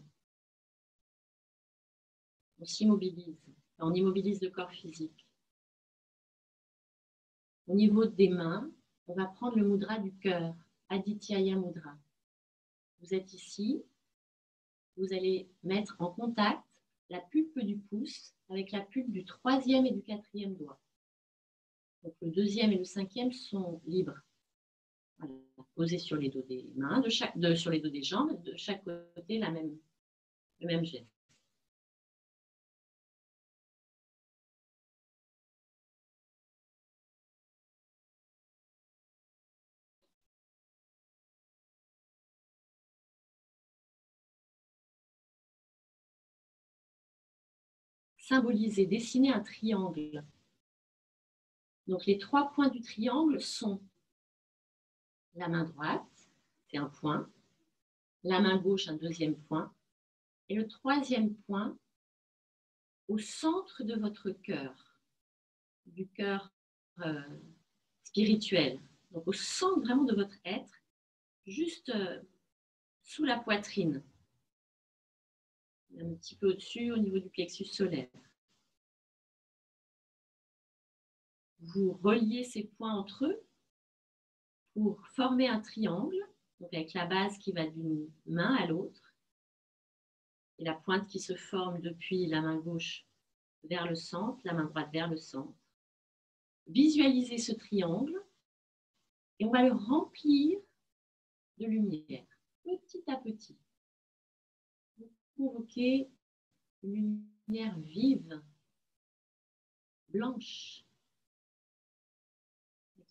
on s'immobilise, on immobilise le corps physique. Au niveau des mains, on va prendre le mudra du cœur, Adityaya Mudra. Vous êtes ici, vous allez mettre en contact la pulpe du pouce avec la pulpe du 3e et du 4e doigt. Donc le 2e et le 5e sont libres. Voilà. Posez sur les dos des mains, sur les dos des jambes, de chaque côté le même geste. Symboliser, dessiner un triangle. Donc les 3 points du triangle sont la main droite, c'est un point, la main gauche, un 2e point, et le 3e point au centre de votre cœur, du cœur spirituelle. Donc au centre vraiment de votre être, juste sous la poitrine, un petit peu au-dessus au niveau du plexus solaire. Vous reliez ces points entre eux pour former un triangle, donc avec la base qui va d'une main à l'autre et la pointe qui se forme depuis la main gauche vers le centre, la main droite vers le centre. Visualisez ce triangle et on va le remplir de lumière, petit à petit. Vous convoquez une lumière vive, blanche,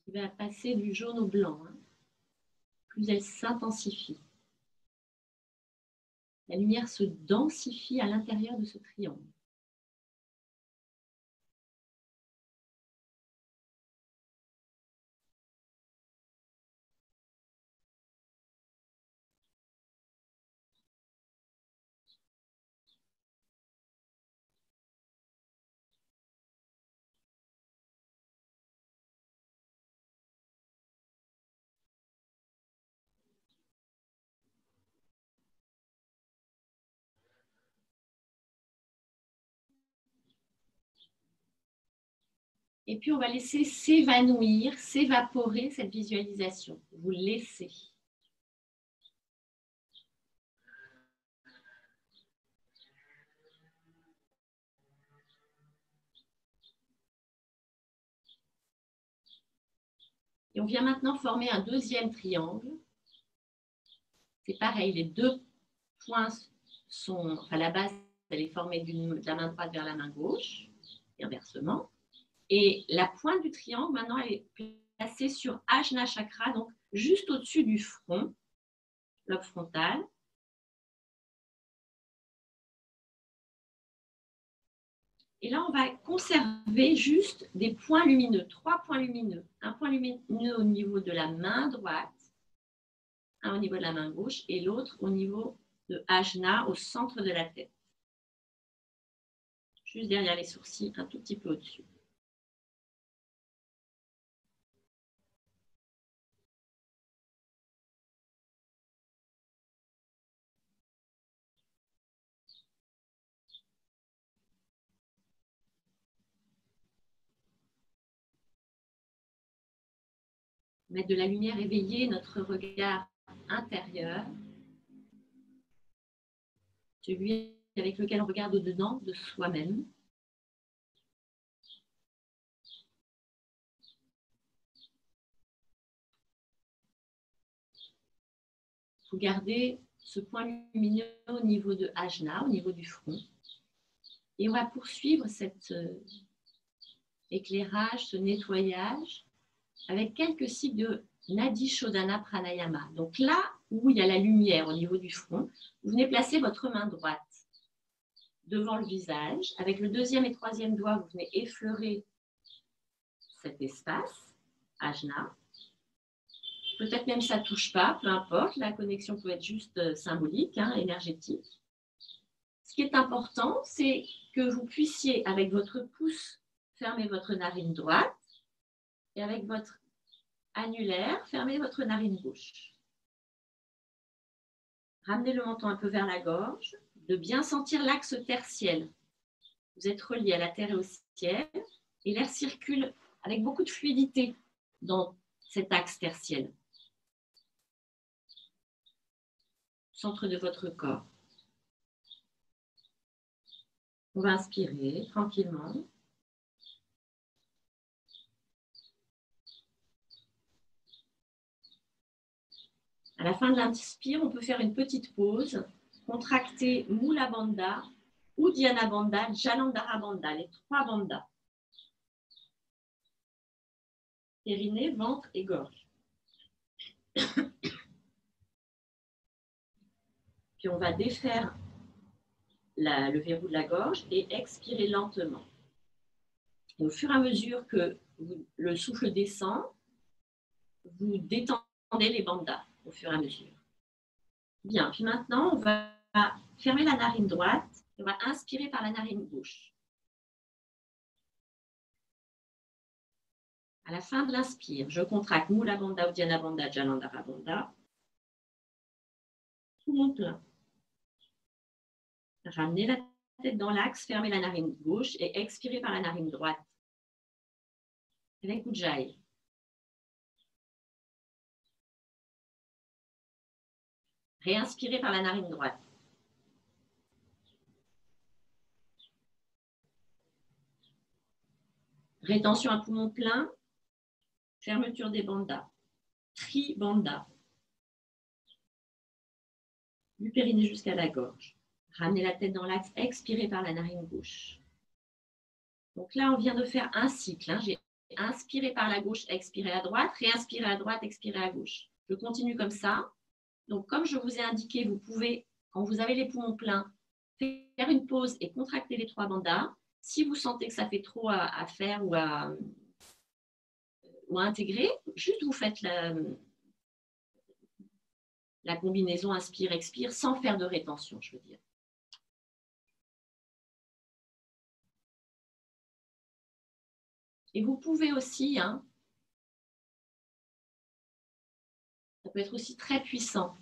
qui va passer du jaune au blanc. Plus elle s'intensifie. La lumière se densifie à l'intérieur de ce triangle. Et puis, on va laisser s'évanouir, s'évaporer cette visualisation. Vous laissez. Et on vient maintenant former un deuxième triangle. C'est pareil, les deux points sont, enfin la base, elle est formée de la main droite vers la main gauche, et inversement. Et la pointe du triangle, maintenant, elle est placée sur Ajna Chakra, donc juste au-dessus du front, lobe frontal. Et là, on va conserver juste des points lumineux, 3 points lumineux. Un point lumineux au niveau de la main droite, un au niveau de la main gauche et l'autre au niveau de Ajna, au centre de la tête. Juste derrière les sourcils, un tout petit peu au-dessus. Mettre de la lumière éveillée, notre regard intérieur, celui avec lequel on regarde au-dedans de soi-même. Vous gardez ce point lumineux au niveau de Ajna, au niveau du front. Et on va poursuivre cet éclairage, ce nettoyage, avec quelques cycles de Nadi Shodhana Pranayama. Donc là où il y a la lumière au niveau du front, vous venez placer votre main droite devant le visage. Avec le deuxième et troisième doigt, vous venez effleurer cet espace, Ajna. Peut-être même ça ne touche pas, peu importe, la connexion peut être juste symbolique, énergétique. Ce qui est important, c'est que vous puissiez, avec votre pouce, fermer votre narine droite et avec votre annulaire, fermer votre narine gauche. Ramenez le menton un peu vers la gorge, de bien sentir l'axe tertiel. Vous êtes relié à la terre et au ciel et l'air circule avec beaucoup de fluidité dans cet axe tertiel. Centre de votre corps. On va inspirer tranquillement. À la fin de l'inspire, on peut faire une petite pause, contracter Mula Bandha ou Dhyana Bandha, Jalandhara Bandha, les 3 bandhas. Périnée, ventre et gorge. Puis on va défaire le verrou de la gorge et expirer lentement. Et au fur et à mesure que le souffle descend, vous détendez les bandhas au fur et à mesure. Bien, puis maintenant, on va fermer la narine droite et on va inspirer par la narine gauche. À la fin de l'inspire, je contracte Mula Bandha, Uddiyana Bandha, Jalandhara Bandha. Poumon plein. Ramenez la tête dans l'axe, fermez la narine gauche et expirez par la narine droite. Avec Ujjayi. Réinspirez par la narine droite. Rétention à poumon plein. Fermeture des bandhas. Tri-bandha. Du périnée jusqu'à la gorge. Ramenez la tête dans l'axe, expirez par la narine gauche. Donc là, on vient de faire un cycle. Hein. J'ai inspiré par la gauche, expiré à droite, réinspiré à droite, expiré à gauche. Je continue comme ça. Donc, comme je vous ai indiqué, vous pouvez, quand vous avez les poumons pleins, faire une pause et contracter les 3 bandhas. Si vous sentez que ça fait trop à faire ou à intégrer, juste vous faites la combinaison inspire-expire sans faire de rétention, je veux dire. Et vous pouvez aussi, hein, ça peut être aussi très puissant,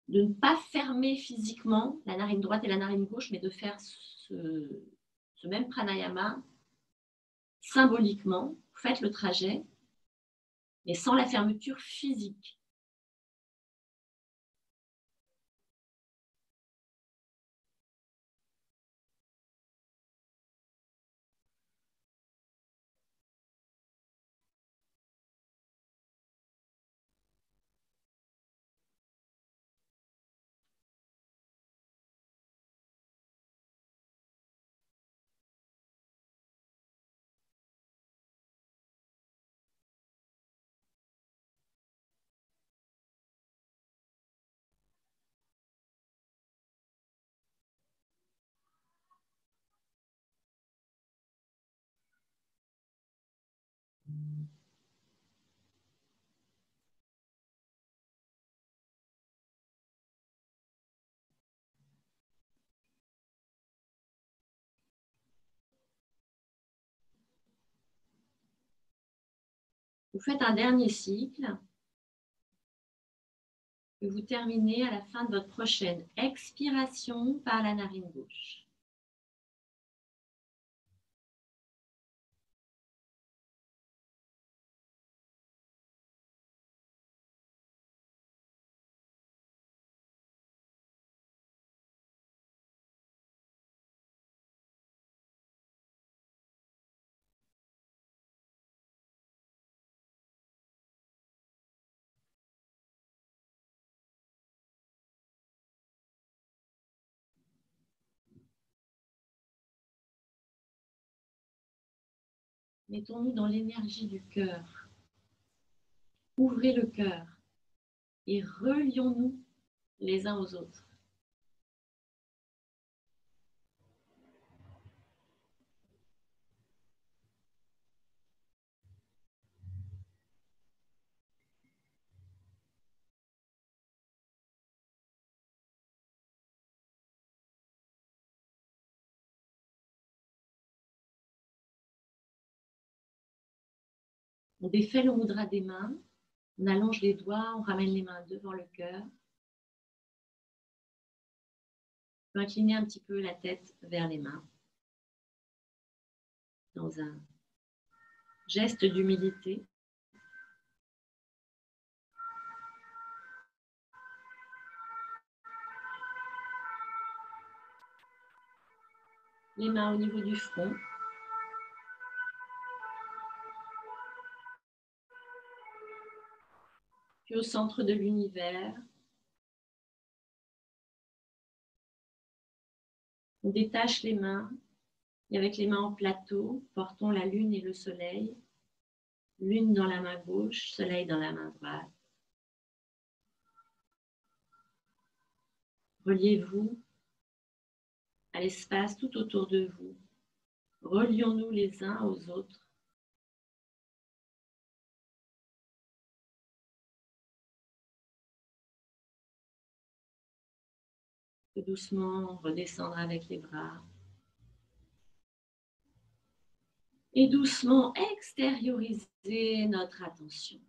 de ne pas fermer physiquement la narine droite et la narine gauche, mais de faire ce même pranayama symboliquement. Vous faites le trajet, mais sans la fermeture physique. Vous faites un dernier cycle que vous terminez à la fin de votre prochaine expiration par la narine gauche. Mettons-nous dans l'énergie du cœur. Ouvrez le cœur et relions-nous les uns aux autres. On défait le mudra des mains, on allonge les doigts, on ramène les mains devant le cœur. On peut incliner un petit peu la tête vers les mains dans un geste d'humilité. Les mains au niveau du front. Puis au centre de l'univers. On détache les mains et avec les mains en plateau, portons la lune et le soleil. Lune dans la main gauche, soleil dans la main droite. Reliez-vous à l'espace tout autour de vous. Relions-nous les uns aux autres. Doucement redescendre avec les bras. Et doucement extérioriser notre attention.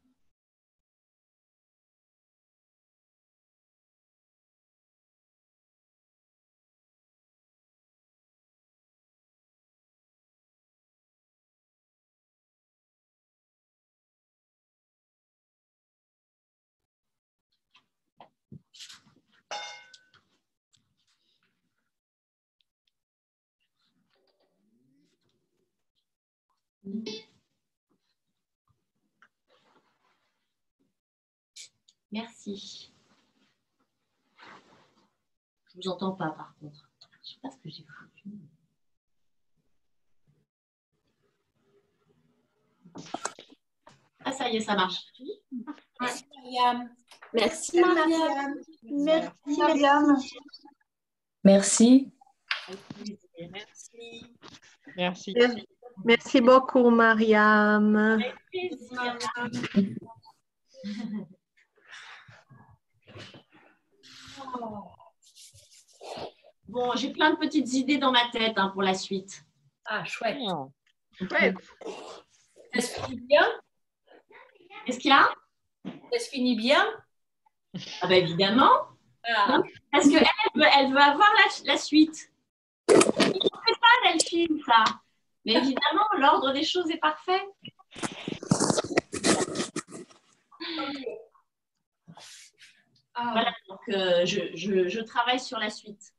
Merci. Je ne vous entends pas par contre. Je ne sais pas ce que j'ai foutu. Ah, ça y est, ça marche. Merci Mariam. Merci Mariam. Merci Mariam. Merci. Merci. Merci. Merci beaucoup, Mariam. Avec plaisir. Bon, j'ai plein de petites idées dans ma tête pour la suite. Ah, chouette. Chouette. Ça se finit bien? Qu'est-ce qu'il y a? Ça se finit bien? Ah ben évidemment. Ah. Parce qu'elle elle veut avoir la suite. Je ne sais pas, Delphine, ça. Mais évidemment, l'ordre des choses est parfait. Ah. Voilà, donc je travaille sur la suite.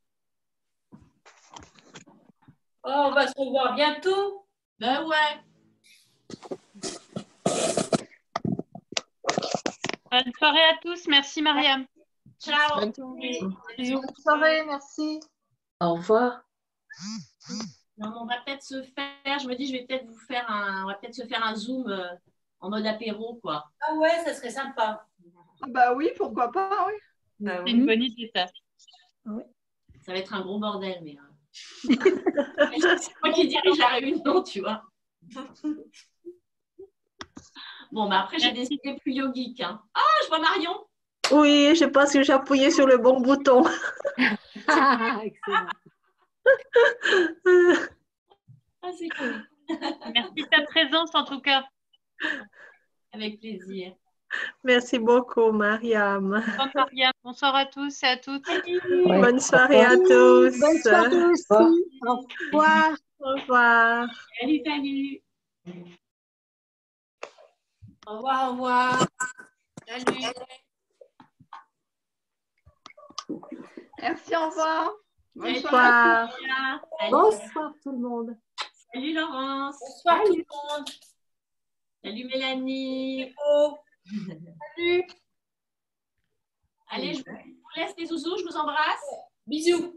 Oh, on va se revoir bientôt. Ben ouais. Bonne soirée à tous. Merci, Mariam. Ciao. Bonne soirée. Bisous. Bonne soirée, merci. Au revoir. Non, mais on va peut-être se faire, je me dis, je vais peut-être on va peut-être se faire un Zoom en mode apéro, quoi. Ah ouais, ça serait sympa. Bah oui, pourquoi pas, oui. Ah C'est oui. une bonne idée, ça. Ça va être un gros bordel, mais c'est moi qui dirige la réunion, tu vois. Bon, mais après, j'ai des idées plus yogiques. Ah, je vois Marion. Oui, je pense que j'ai appuyé sur le bon bouton. Excellent. Ah, c'est cool. Merci de ta présence, en tout cas. Avec plaisir. Merci beaucoup, Mariam. Bonne Mariam. Bonsoir à tous et à toutes. Ouais. Bonne soirée à tous. Bonne soirée aussi. Au revoir. Au revoir. Salut, salut. Au revoir, au revoir. Salut. Merci, au revoir. Bonne soirée. Salut. Bonsoir tout le monde. Salut, Laurence. Bonsoir tout le monde. Salut, Mélanie. Oh. Salut. Allez, je vous laisse les zouzous. Je vous embrasse. Bisous.